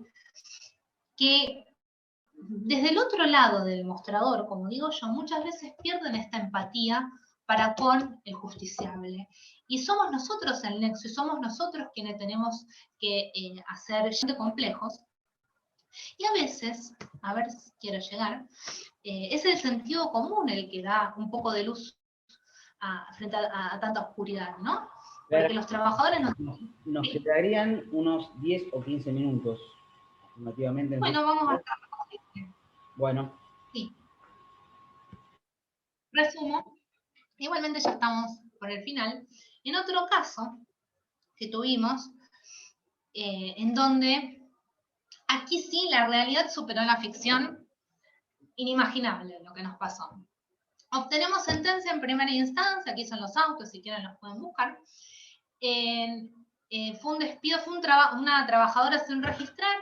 que desde el otro lado del mostrador, como digo yo, muchas veces pierden esta empatía para con el justiciable. Y somos nosotros el nexo, y somos nosotros quienes tenemos que hacer complejos. Y a veces, a ver si quiero llegar, es el sentido común el que da un poco de luz frente a tanta oscuridad, ¿no? Porque los trabajadores nos quedarían unos 10 o 15 minutos, afirmativamente. Bueno, vamos a estar. Bueno. Sí. Resumo. Igualmente ya estamos por el final. En otro caso que tuvimos, en donde aquí sí la realidad superó la ficción, inimaginable lo que nos pasó. Obtenemos sentencia en primera instancia, aquí son los autos, si quieren los pueden buscar. Fue un despido, fue una trabajadora sin registrar,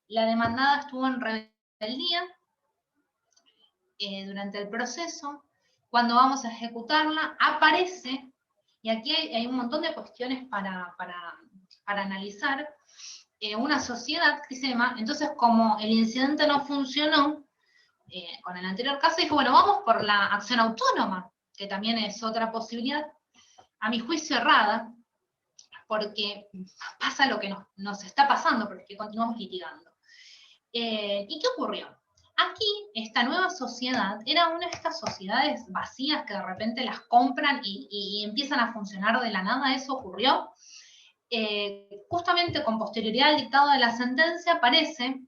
la demandada estuvo en rebeldía durante el proceso. Cuando vamos a ejecutarla, aparece, y aquí hay un montón de cuestiones para analizar, una sociedad que se llama, entonces como el incidente no funcionó, con el anterior caso, dijo, bueno, vamos por la acción autónoma, que también es otra posibilidad, a mi juicio errada, porque pasa lo que nos está pasando, porque continuamos litigando. ¿Y qué ocurrió? Aquí, esta nueva sociedad era una de estas sociedades vacías que de repente las compran y empiezan a funcionar de la nada. Eso ocurrió. Justamente con posterioridad al dictado de la sentencia, parece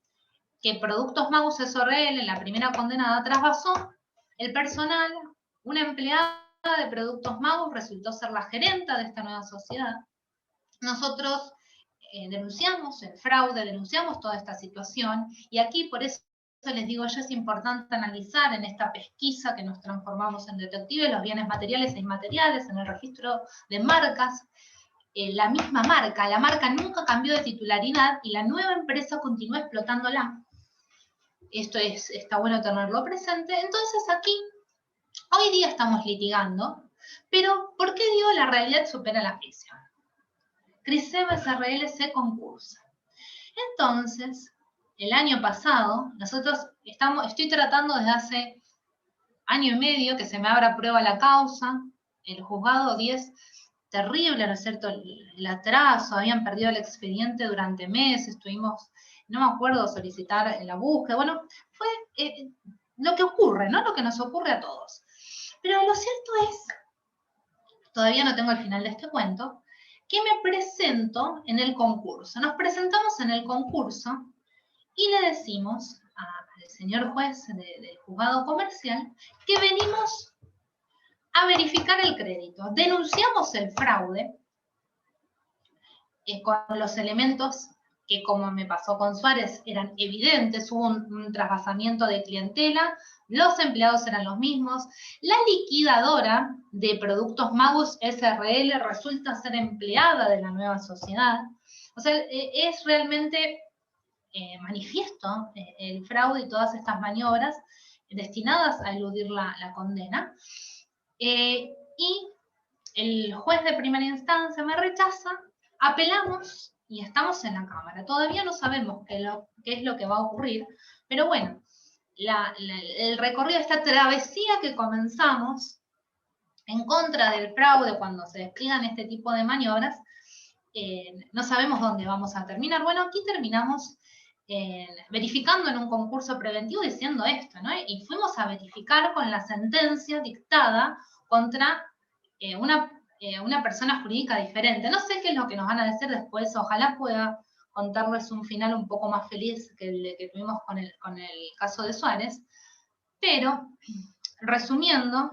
que Productos Magus SRL, la primera condenada, trasvasó el personal. Una empleada de Productos Magus resultó ser la gerenta de esta nueva sociedad. Nosotros denunciamos el fraude, denunciamos toda esta situación, y aquí por eso les digo yo, es importante analizar en esta pesquisa que nos transformamos en detectives los bienes materiales e inmateriales, en el registro de marcas, la misma marca, la marca nunca cambió de titularidad y la nueva empresa continúa explotándola. Esto está bueno tenerlo presente. Entonces aquí, hoy día estamos litigando, pero ¿por qué digo la realidad supera la ficción? Criseo SRL se concursa. Entonces, el año pasado, nosotros estoy tratando desde hace año y medio que se me abra prueba la causa, el juzgado 10, terrible, ¿no es cierto?, el atraso, habían perdido el expediente durante meses, tuvimos, no me acuerdo, solicitar la búsqueda, bueno, fue lo que ocurre, ¿no?, lo que nos ocurre a todos. Pero lo cierto es, todavía no tengo el final de este cuento, que me presento en el concurso. Nos presentamos en el concurso y le decimos al señor juez del juzgado comercial que venimos a verificar el crédito. Denunciamos el fraude con los elementos que, como me pasó con Suárez, eran evidentes. Hubo un trasvasamiento de clientela, los empleados eran los mismos. La liquidadora de Productos Magus SRL resulta ser empleada de la nueva sociedad. O sea, es realmente manifiesto el fraude y todas estas maniobras destinadas a eludir la condena. Y el juez de primera instancia me rechaza, apelamos y estamos en la Cámara. Todavía no sabemos qué es lo que va a ocurrir, pero bueno, el recorrido, esta travesía que comenzamos en contra del fraude cuando se despliegan este tipo de maniobras, no sabemos dónde vamos a terminar. Bueno, aquí terminamos verificando en un concurso preventivo diciendo esto, ¿no? Y fuimos a verificar con la sentencia dictada contra una persona jurídica diferente. No sé qué es lo que nos van a decir después, ojalá pueda contarles un final un poco más feliz que el que tuvimos con el caso de Suárez, pero, resumiendo,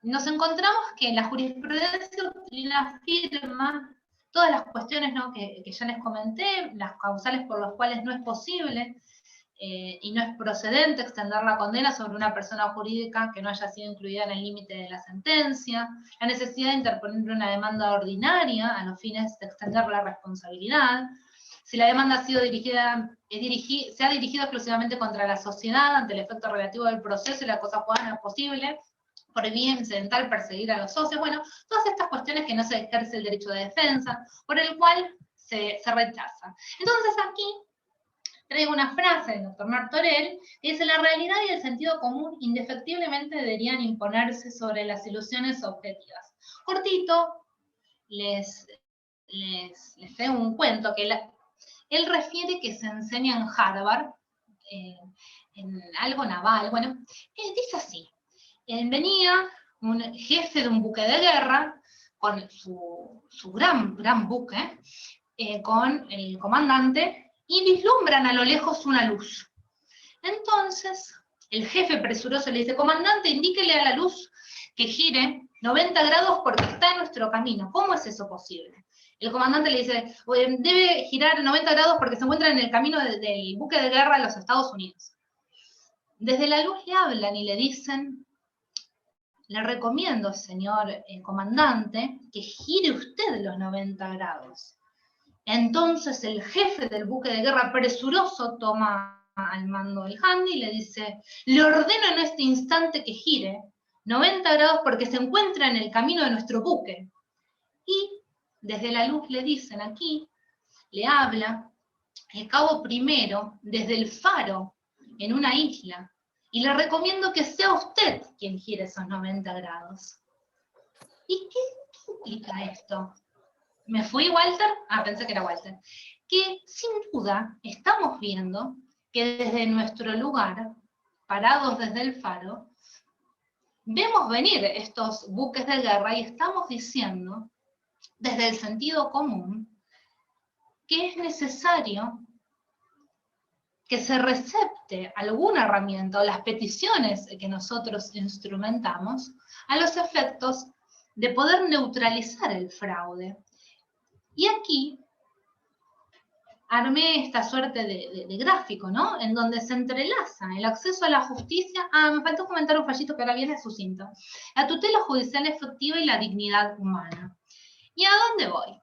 nos encontramos que la jurisprudencia afirma todas las cuestiones, ¿no?, que ya les comenté, las causales por las cuales no es posible y no es procedente extender la condena sobre una persona jurídica que no haya sido incluida en el límite de la sentencia, la necesidad de interponer una demanda ordinaria a los fines de extender la responsabilidad, si la demanda ha sido se ha dirigido exclusivamente contra la sociedad ante el efecto relativo del proceso y la cosa juzgada no es posible, por el bien incidental perseguir a los socios, bueno, todas estas cuestiones que no se ejerce el derecho de defensa, por el cual se rechaza. Entonces aquí traigo una frase del doctor Martorell, que dice: la realidad y el sentido común indefectiblemente deberían imponerse sobre las ilusiones objetivas. Cortito, les traigo un cuento que él refiere que se enseña en Harvard, en algo naval, bueno, dice así: venía un jefe de un buque de guerra con su gran buque, con el comandante, y vislumbran a lo lejos una luz. Entonces, el jefe presuroso le dice: comandante, indíquele a la luz que gire 90 grados porque está en nuestro camino. ¿Cómo es eso posible? El comandante le dice: debe girar 90 grados porque se encuentra en el camino del buque de guerra de los Estados Unidos. Desde la luz le hablan y le dicen: le recomiendo, señor comandante, que gire usted los 90 grados. Entonces el jefe del buque de guerra presuroso toma al mando del handy y le dice: le ordeno en este instante que gire 90 grados porque se encuentra en el camino de nuestro buque. Y desde la luz le dicen aquí, le habla el cabo primero desde el faro en una isla, y le recomiendo que sea usted quien gire esos 90 grados. ¿Y qué implica esto? ¿Me fui, Walter? Ah, pensé que era Walter. Que sin duda estamos viendo que desde nuestro lugar, parados desde el faro, vemos venir estos buques de guerra y estamos diciendo, desde el sentido común, que es necesario que se recepte alguna herramienta o las peticiones que nosotros instrumentamos a los efectos de poder neutralizar el fraude. Y aquí armé esta suerte de gráfico, ¿no?, en donde se entrelaza el acceso a la justicia. Ah, me faltó comentar un fallito que ahora viene sucinto. La tutela judicial efectiva y la dignidad humana. ¿Y a dónde voy?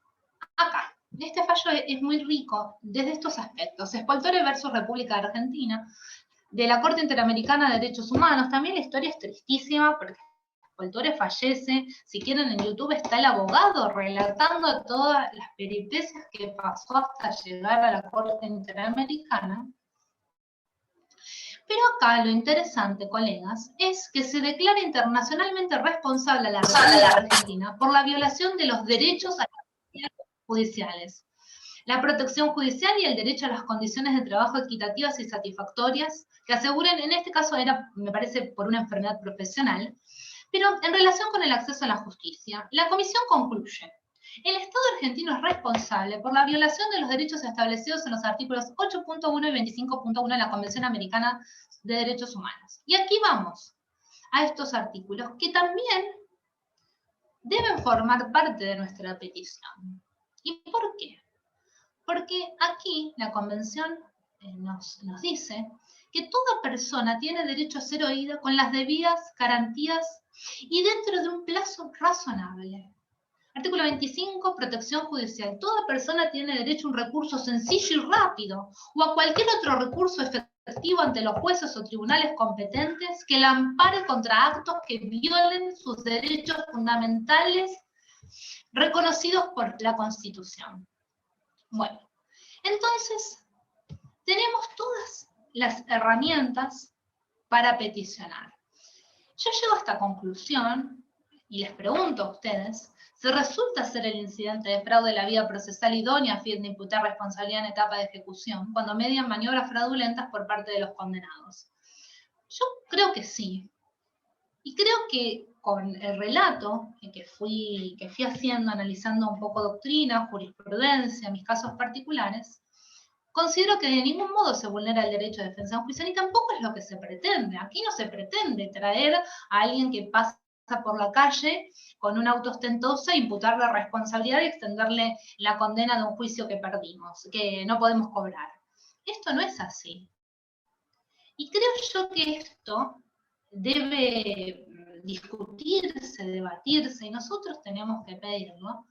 Acá. Este fallo es muy rico desde estos aspectos. Spoltore versus República de Argentina, de la Corte Interamericana de Derechos Humanos. También la historia es tristísima porque Spoltore fallece. Si quieren, en YouTube está el abogado relatando todas las peripecias que pasó hasta llegar a la Corte Interamericana. Pero acá lo interesante, colegas, es que se declara internacionalmente responsable a la República Argentina por la violación de los derechos a las judiciales, la protección judicial y el derecho a las condiciones de trabajo equitativas y satisfactorias que aseguren, en este caso era, me parece, por una enfermedad profesional, pero en relación con el acceso a la justicia, la comisión concluye: el Estado argentino es responsable por la violación de los derechos establecidos en los artículos 8.1 y 25.1 de la Convención Americana de Derechos Humanos. Y aquí vamos a estos artículos que también deben formar parte de nuestra petición. ¿Y por qué? Porque aquí la Convención nos dice que toda persona tiene derecho a ser oída con las debidas garantías y dentro de un plazo razonable. Artículo 25, protección judicial. Toda persona tiene derecho a un recurso sencillo y rápido, o a cualquier otro recurso efectivo ante los jueces o tribunales competentes que la ampare contra actos que violen sus derechos fundamentales reconocidos por la Constitución. Bueno, entonces tenemos todas las herramientas para peticionar. Yo llego a esta conclusión y les pregunto a ustedes si resulta ser el incidente de fraude la vía procesal idónea a fin de imputar responsabilidad en etapa de ejecución, cuando median maniobras fraudulentas por parte de los condenados. Yo creo que sí. Y creo que con el relato que fui haciendo, analizando un poco doctrina, jurisprudencia, mis casos particulares, considero que de ningún modo se vulnera el derecho de defensa en juicio, ni tampoco es lo que se pretende. Aquí no se pretende traer a alguien que pasa por la calle con un auto ostentoso e imputarle responsabilidad y extenderle la condena de un juicio que perdimos, que no podemos cobrar. Esto no es así. Y creo yo que esto debe discutirse, debatirse, y nosotros tenemos que pedirlo,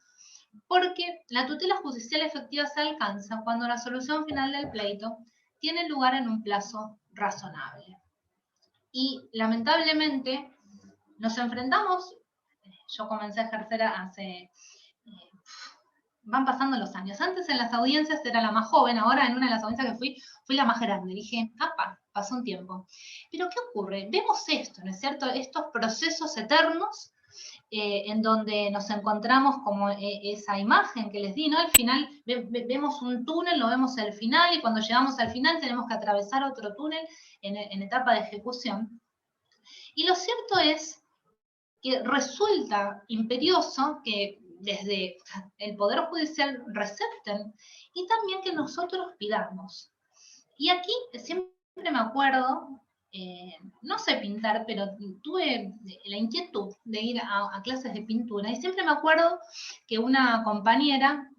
porque la tutela judicial efectiva se alcanza cuando la solución final del pleito tiene lugar en un plazo razonable. Y lamentablemente nos enfrentamos, yo comencé a ejercer hace, van pasando los años, antes en las audiencias era la más joven, ahora en una de las audiencias que fui la más grande, dije, ¡apa! Pasó un tiempo. Pero ¿qué ocurre? Vemos esto, ¿no es cierto? Estos procesos eternos en donde nos encontramos como esa imagen que les di, ¿no? Al final vemos un túnel, lo vemos al final, y cuando llegamos al final tenemos que atravesar otro túnel en etapa de ejecución. Y lo cierto es que resulta imperioso que desde el Poder Judicial recepten y también que nosotros pidamos. Y aquí siempre me acuerdo, no sé pintar, pero tuve la inquietud de ir a clases de pintura, y siempre me acuerdo que una compañera,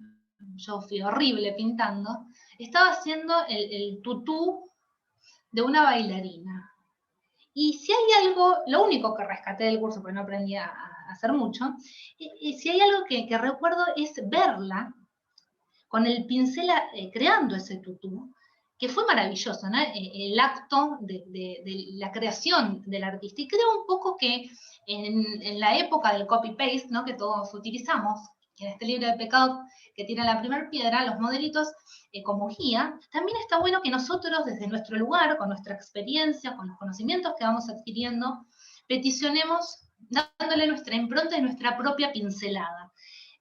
yo fui horrible pintando, estaba haciendo el tutú de una bailarina. Y si hay algo, lo único que rescaté del curso, porque no aprendí a hacer mucho, si hay algo que recuerdo es verla con el pincel creando ese tutú, que fue maravilloso, ¿no? El acto de la creación del artista. Y creo un poco que en la época del copy-paste, ¿no? Que todos utilizamos, en este libro de pecado que tiene la primera piedra, los modelitos como guía, también está bueno que nosotros desde nuestro lugar, con nuestra experiencia, con los conocimientos que vamos adquiriendo, peticionemos dándole nuestra impronta y nuestra propia pincelada.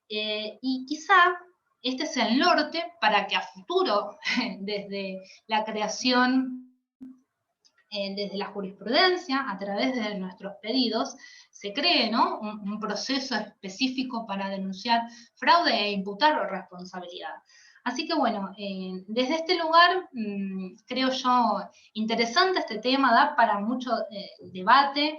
Y quizá este es el norte para que a futuro, desde la creación, desde la jurisprudencia, a través de nuestros pedidos, se cree, ¿no? un proceso específico para denunciar fraude e imputar responsabilidad. Así que bueno, desde este lugar creo yo interesante este tema, da para mucho debate,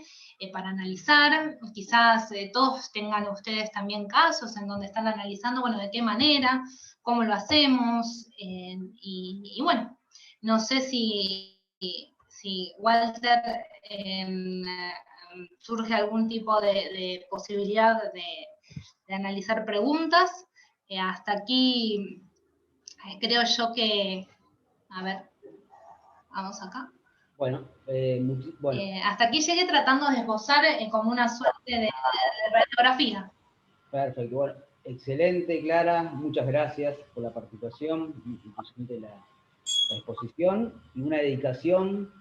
para analizar. Quizás todos tengan ustedes también casos en donde están analizando, bueno, de qué manera, cómo lo hacemos, y bueno, no sé si Walter surge algún tipo de posibilidad de analizar preguntas. Hasta aquí creo yo que, a ver, vamos acá. Bueno, hasta aquí llegué tratando de esbozar como una suerte de radiografía. Perfecto, bueno, excelente, Clara, muchas gracias por la participación, la exposición y una dedicación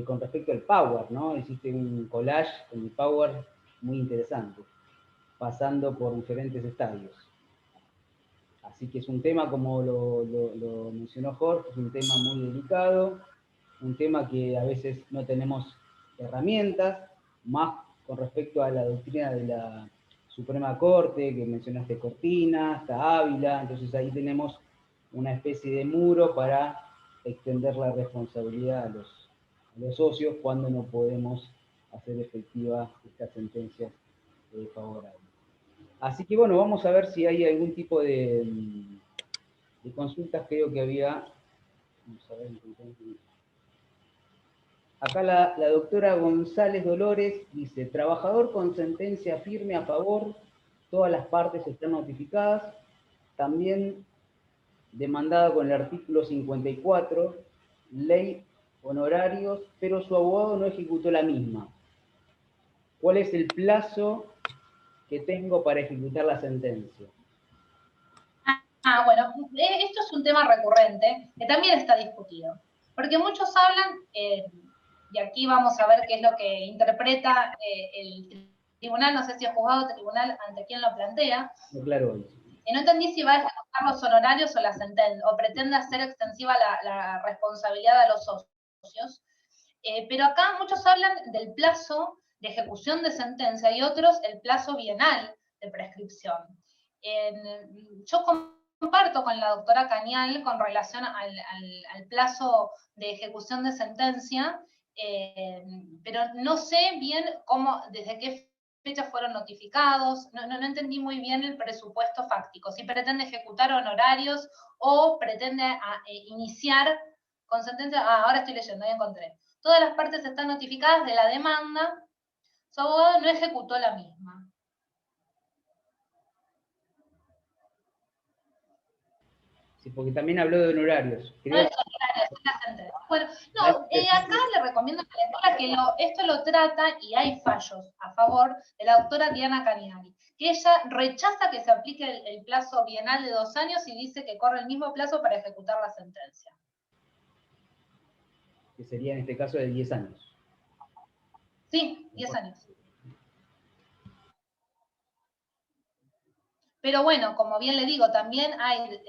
con respecto al Power, ¿no? Hiciste un collage con el Power muy interesante, pasando por diferentes estadios. Así que es un tema, como lo mencionó Jorge, es un tema muy delicado, un tema que a veces no tenemos herramientas, más con respecto a la doctrina de la Suprema Corte, que mencionaste Cortina, hasta Ávila, entonces ahí tenemos una especie de muro para extender la responsabilidad a los socios cuando no podemos hacer efectiva estas sentencias favorables. Así que bueno, vamos a ver si hay algún tipo de consultas. Creo que había... Vamos a ver, acá la doctora González Dolores dice, trabajador con sentencia firme a favor, todas las partes están notificadas, también demandada con el artículo 54, ley honorarios, pero su abogado no ejecutó la misma. ¿Cuál es el plazo que tengo para ejecutar la sentencia? Bueno, esto es un tema recurrente que también está discutido, porque muchos hablan, y aquí vamos a ver qué es lo que interpreta el tribunal, no sé si es juzgado o tribunal ante quien lo plantea. Claro. Y no entendí si va a ejecutar los honorarios o la sentencia, o pretende hacer extensiva la responsabilidad a los socios. Pero acá muchos hablan del plazo de ejecución de sentencia y otros el plazo bienal de prescripción. Yo comparto con la doctora Cañal con relación al plazo de ejecución de sentencia, pero no sé bien cómo, desde qué fecha fueron notificados, no entendí muy bien el presupuesto fáctico, si pretende ejecutar honorarios o pretende iniciar con sentencia. Ahora estoy leyendo, ya encontré. Todas las partes están notificadas de la demanda, su abogado no ejecutó la misma. Sí, porque también habló de honorarios. No es honorario, es la sentencia. Bueno, no, acá le recomiendo a la lectora que esto lo trata, y hay fallos a favor de la doctora Diana Caninari, que ella rechaza que se aplique el plazo bienal de 2 años y dice que corre el mismo plazo para ejecutar la sentencia. Que sería en este caso de 10 años. Sí, 10 años. Pero bueno, como bien le digo, también hay,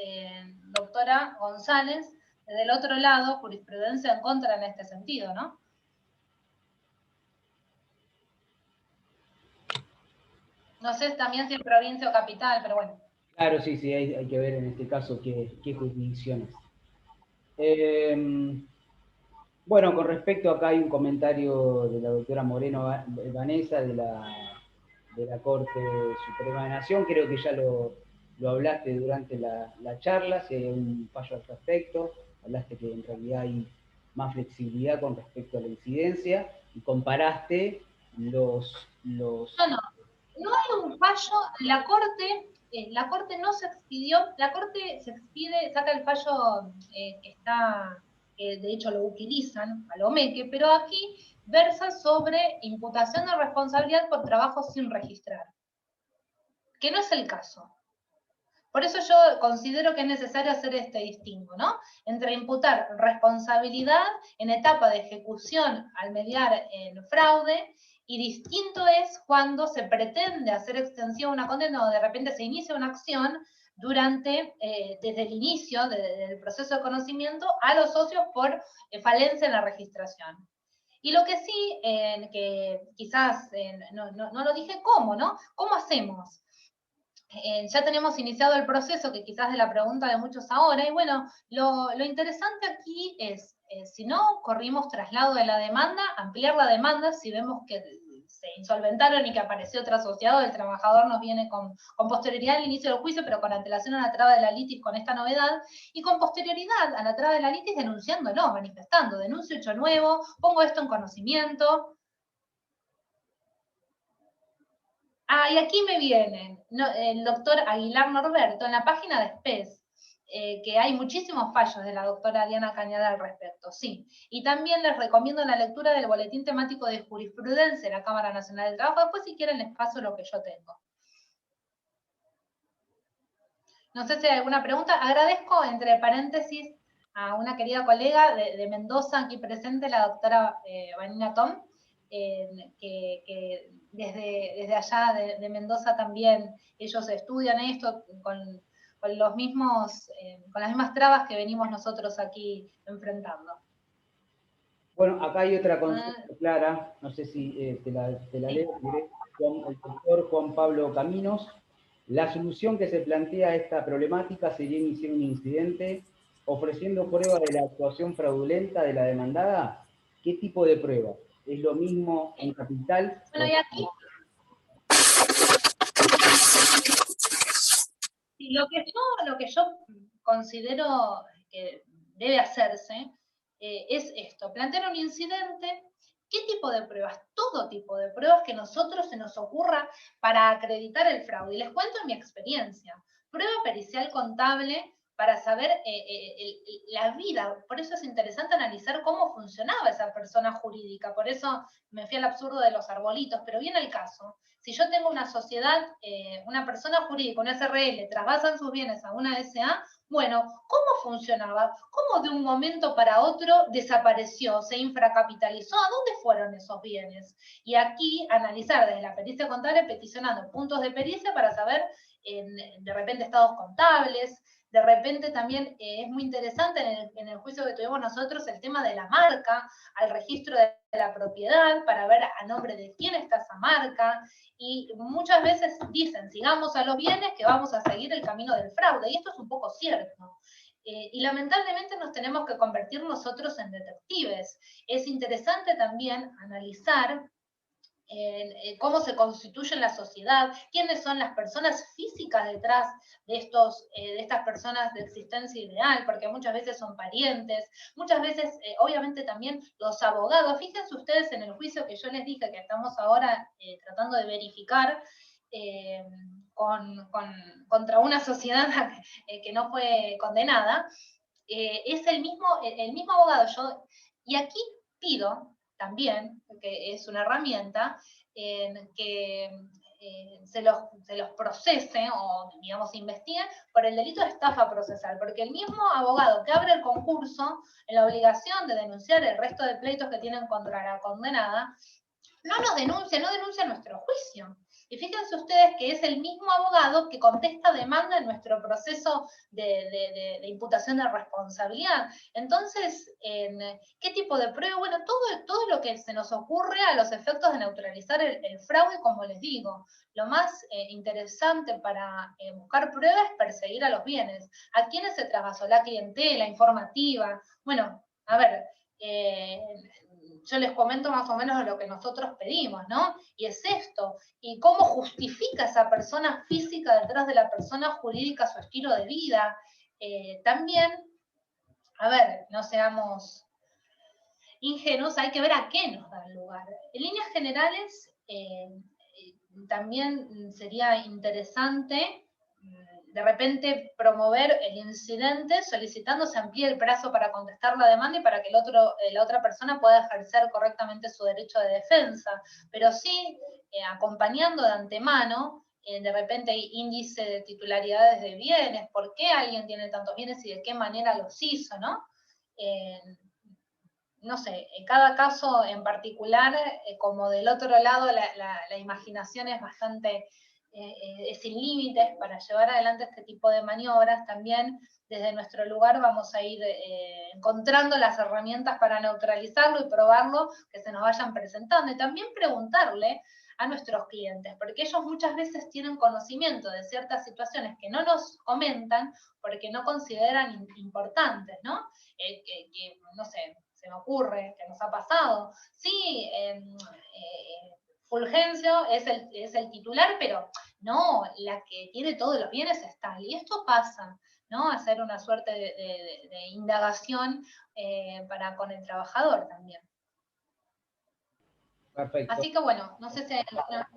doctora González, del otro lado, jurisprudencia en contra en este sentido, ¿no? No sé también si es provincia o capital, pero bueno. Claro, sí, hay que ver en este caso qué jurisdicciones. Bueno, con respecto acá hay un comentario de la doctora Moreno Vanessa de la Corte Suprema de Nación, creo que ya lo hablaste durante la charla, si hay un fallo al respecto, hablaste que en realidad hay más flexibilidad con respecto a la incidencia, y comparaste los... No hay un fallo, la Corte no se expidió, la Corte se expide, saca el fallo que está, de hecho lo utilizan, Palomeque, pero aquí versa sobre imputación de responsabilidad por trabajo sin registrar, que no es el caso. Por eso yo considero que es necesario hacer este distingo, ¿no? Entre imputar responsabilidad en etapa de ejecución al mediar el fraude, y distinto es cuando se pretende hacer extensiva una condena o de repente se inicia una acción desde el inicio del proceso de conocimiento a los socios por falencia en la registración. Y lo que sí, que quizás no lo dije, ¿cómo, no? ¿Cómo hacemos? Ya tenemos iniciado el proceso, que quizás es la pregunta de muchos ahora, y bueno, lo interesante aquí es, si no corrimos traslado de la demanda, ampliar la demanda, si vemos que se insolventaron y que apareció otro asociado, el trabajador nos viene con posterioridad al inicio del juicio, pero con antelación a la traba de la litis con esta novedad, y con posterioridad a la traba de la litis denunciándolo, manifestando, denuncio hecho nuevo, pongo esto en conocimiento. Y aquí me viene el doctor Aguilar Norberto, en la página de SPES, que hay muchísimos fallos de la doctora Diana Cañada al respecto, sí. Y también les recomiendo la lectura del Boletín Temático de Jurisprudencia de la Cámara Nacional del Trabajo. Después, si quieren, les paso lo que yo tengo. No sé si hay alguna pregunta. Agradezco, entre paréntesis, a una querida colega de Mendoza, aquí presente, la doctora Vanina Tom, que desde allá de Mendoza también ellos estudian esto con las mismas trabas que venimos nosotros aquí enfrentando. Bueno, acá hay otra consulta clara, no sé si te la leo directo, con el doctor Juan Pablo Caminos. La solución que se plantea a esta problemática sería iniciar un incidente ofreciendo prueba de la actuación fraudulenta de la demandada. ¿Qué tipo de prueba? ¿Es lo mismo en capital? Bueno, y aquí lo que yo considero que debe hacerse es esto: plantear un incidente. ¿Qué tipo de pruebas? Todo tipo de pruebas que nosotros se nos ocurra para acreditar el fraude. Y les cuento mi experiencia. Prueba pericial contable para saber la vida. Por eso es interesante analizar cómo funcionaba esa persona jurídica. Por eso me fui al absurdo de los arbolitos. Pero viene el caso. Si yo tengo una sociedad, una persona jurídica, una SRL, trasvasan sus bienes a una SA, Bueno, ¿cómo funcionaba? ¿Cómo de un momento para otro desapareció, se infracapitalizó? ¿A dónde fueron esos bienes? Y aquí analizar desde la pericia contable, peticionando puntos de pericia para saber, de repente, estados contables. De repente también es muy interesante en el juicio que tuvimos nosotros el tema de la marca, al registro de la propiedad, para ver a nombre de quién está esa marca. Y muchas veces dicen, sigamos a los bienes que vamos a seguir el camino del fraude, y esto es un poco cierto. Y lamentablemente nos tenemos que convertir nosotros en detectives. Es interesante también analizar cómo se constituye la sociedad, quiénes son las personas físicas detrás de estas personas de existencia ideal, porque muchas veces son parientes, muchas veces, obviamente, también los abogados. Fíjense ustedes en el juicio que yo les dije que estamos ahora tratando de verificar, contra una sociedad que no fue condenada, es el mismo abogado. Y aquí pido también, que es una herramienta, que se los procese o, digamos, investiguen por el delito de estafa procesal, porque el mismo abogado que abre el concurso, en la obligación de denunciar el resto de pleitos que tienen contra la condenada, no denuncia nuestro juicio. Y fíjense ustedes que es el mismo abogado que contesta demanda en nuestro proceso de imputación de responsabilidad. Entonces, ¿qué tipo de prueba? Bueno, todo lo que se nos ocurre a los efectos de neutralizar el fraude, como les digo. Lo más interesante para buscar pruebas es perseguir a los bienes. ¿A quiénes se trasvasó? La clientela, informativa. Bueno, a ver, yo les comento más o menos lo que nosotros pedimos, ¿no? Y es esto, y cómo justifica esa persona física detrás de la persona jurídica su estilo de vida. También, a ver, no seamos ingenuos, hay que ver a qué nos da lugar. En líneas generales, también sería interesante de repente promover el incidente solicitando se amplíe el plazo para contestar la demanda y para que la otra persona pueda ejercer correctamente su derecho de defensa, pero sí acompañando de antemano, de repente índice de titularidades de bienes, por qué alguien tiene tantos bienes y de qué manera los hizo, ¿no? No sé, en cada caso en particular, como del otro lado la imaginación es bastante sin límites para llevar adelante este tipo de maniobras, también desde nuestro lugar vamos a ir encontrando las herramientas para neutralizarlo y probarlo que se nos vayan presentando. Y también preguntarle a nuestros clientes, porque ellos muchas veces tienen conocimiento de ciertas situaciones que no nos comentan porque no consideran importantes, ¿no? No sé, se me ocurre, que nos ha pasado. Sí, Fulgencio es el titular, pero no, la que tiene todos los bienes es tal. Y esto pasa, ¿no? Hacer una suerte de indagación para con el trabajador también. Perfecto. Así que bueno, no sé si hay alguna...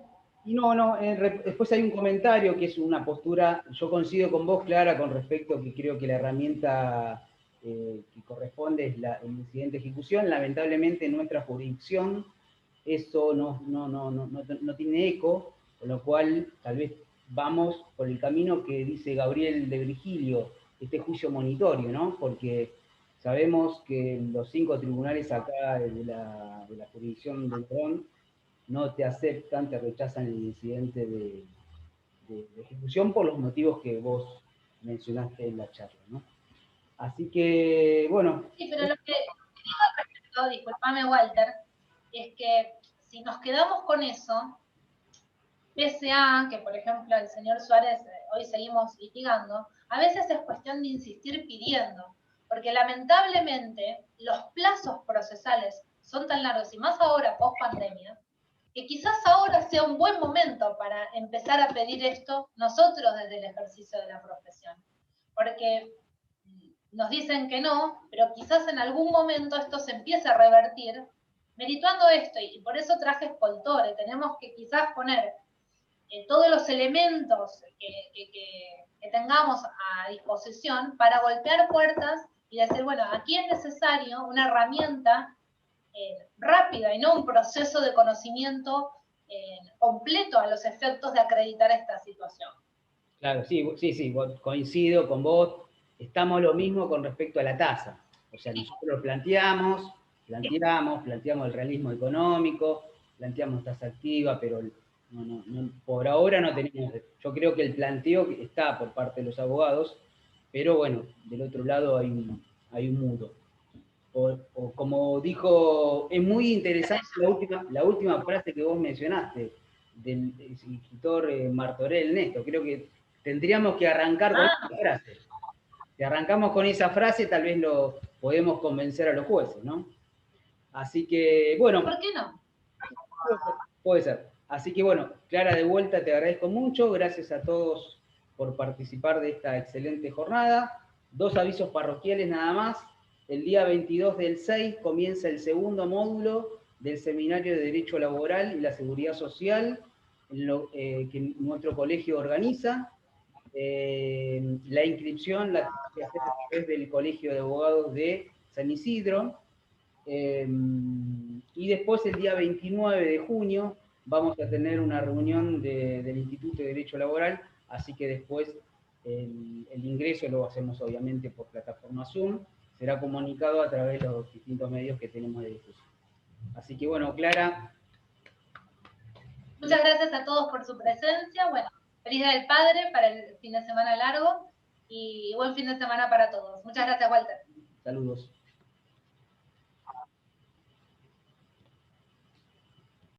No, después hay un comentario que es una postura, yo coincido con vos, Clara, con respecto que creo que la herramienta que corresponde es el incidente de ejecución. Lamentablemente en nuestra jurisdicción eso no tiene eco, con lo cual tal vez vamos por el camino que dice Gabriel de Virgilio, este juicio monitorio, ¿no? Porque sabemos que los 5 tribunales acá de la jurisdicción del Morón no te aceptan, te rechazan el incidente de ejecución por los motivos que vos mencionaste en la charla, ¿no? Así que, bueno. Sí, pero lo que digo al respecto, disculpame Walter, es que si nos quedamos con eso, pese a que, por ejemplo, el señor Suárez hoy seguimos litigando, a veces es cuestión de insistir pidiendo, porque lamentablemente los plazos procesales son tan largos, y más ahora, post pandemia, que quizás ahora sea un buen momento para empezar a pedir esto nosotros desde el ejercicio de la profesión. Porque nos dicen que no, pero quizás en algún momento esto se empiece a revertir, merituando esto, y por eso traje Escoltore. Tenemos que quizás poner todos los elementos que tengamos a disposición para golpear puertas y decir, bueno, aquí es necesario una herramienta rápida y no un proceso de conocimiento completo a los efectos de acreditar esta situación. Claro, sí, coincido con vos. estamos lo mismo con respecto a la tasa. O sea, nosotros planteamos el realismo económico, planteamos tasa activa, pero por ahora no tenemos. Yo creo que el planteo está por parte de los abogados, pero bueno, del otro lado hay un muro. O como dijo, es muy interesante la última frase que vos mencionaste, del escritor Martorell, Néstor. Creo que tendríamos que arrancar con esa frase. Si arrancamos con esa frase, tal vez lo podemos convencer a los jueces, ¿no? Así que, bueno. ¿Por qué no? Puede ser. Así que, bueno, Clara, de vuelta te agradezco mucho. Gracias a todos por participar de esta excelente jornada. 2 avisos parroquiales nada más. El día 22 del 6 comienza el segundo módulo del Seminario de Derecho Laboral y la Seguridad Social que nuestro colegio organiza. La inscripción la tiene que hacer a través del Colegio de Abogados de San Isidro. Y después, el día 29 de junio, vamos a tener una reunión del Instituto de Derecho Laboral, así que después el ingreso lo hacemos obviamente por plataforma Zoom, será comunicado a través de los distintos medios que tenemos de difusión. Así que bueno, Clara. Muchas gracias a todos por su presencia. Bueno, feliz Día del Padre para el fin de semana largo y buen fin de semana para todos. Muchas gracias, Walter. Saludos.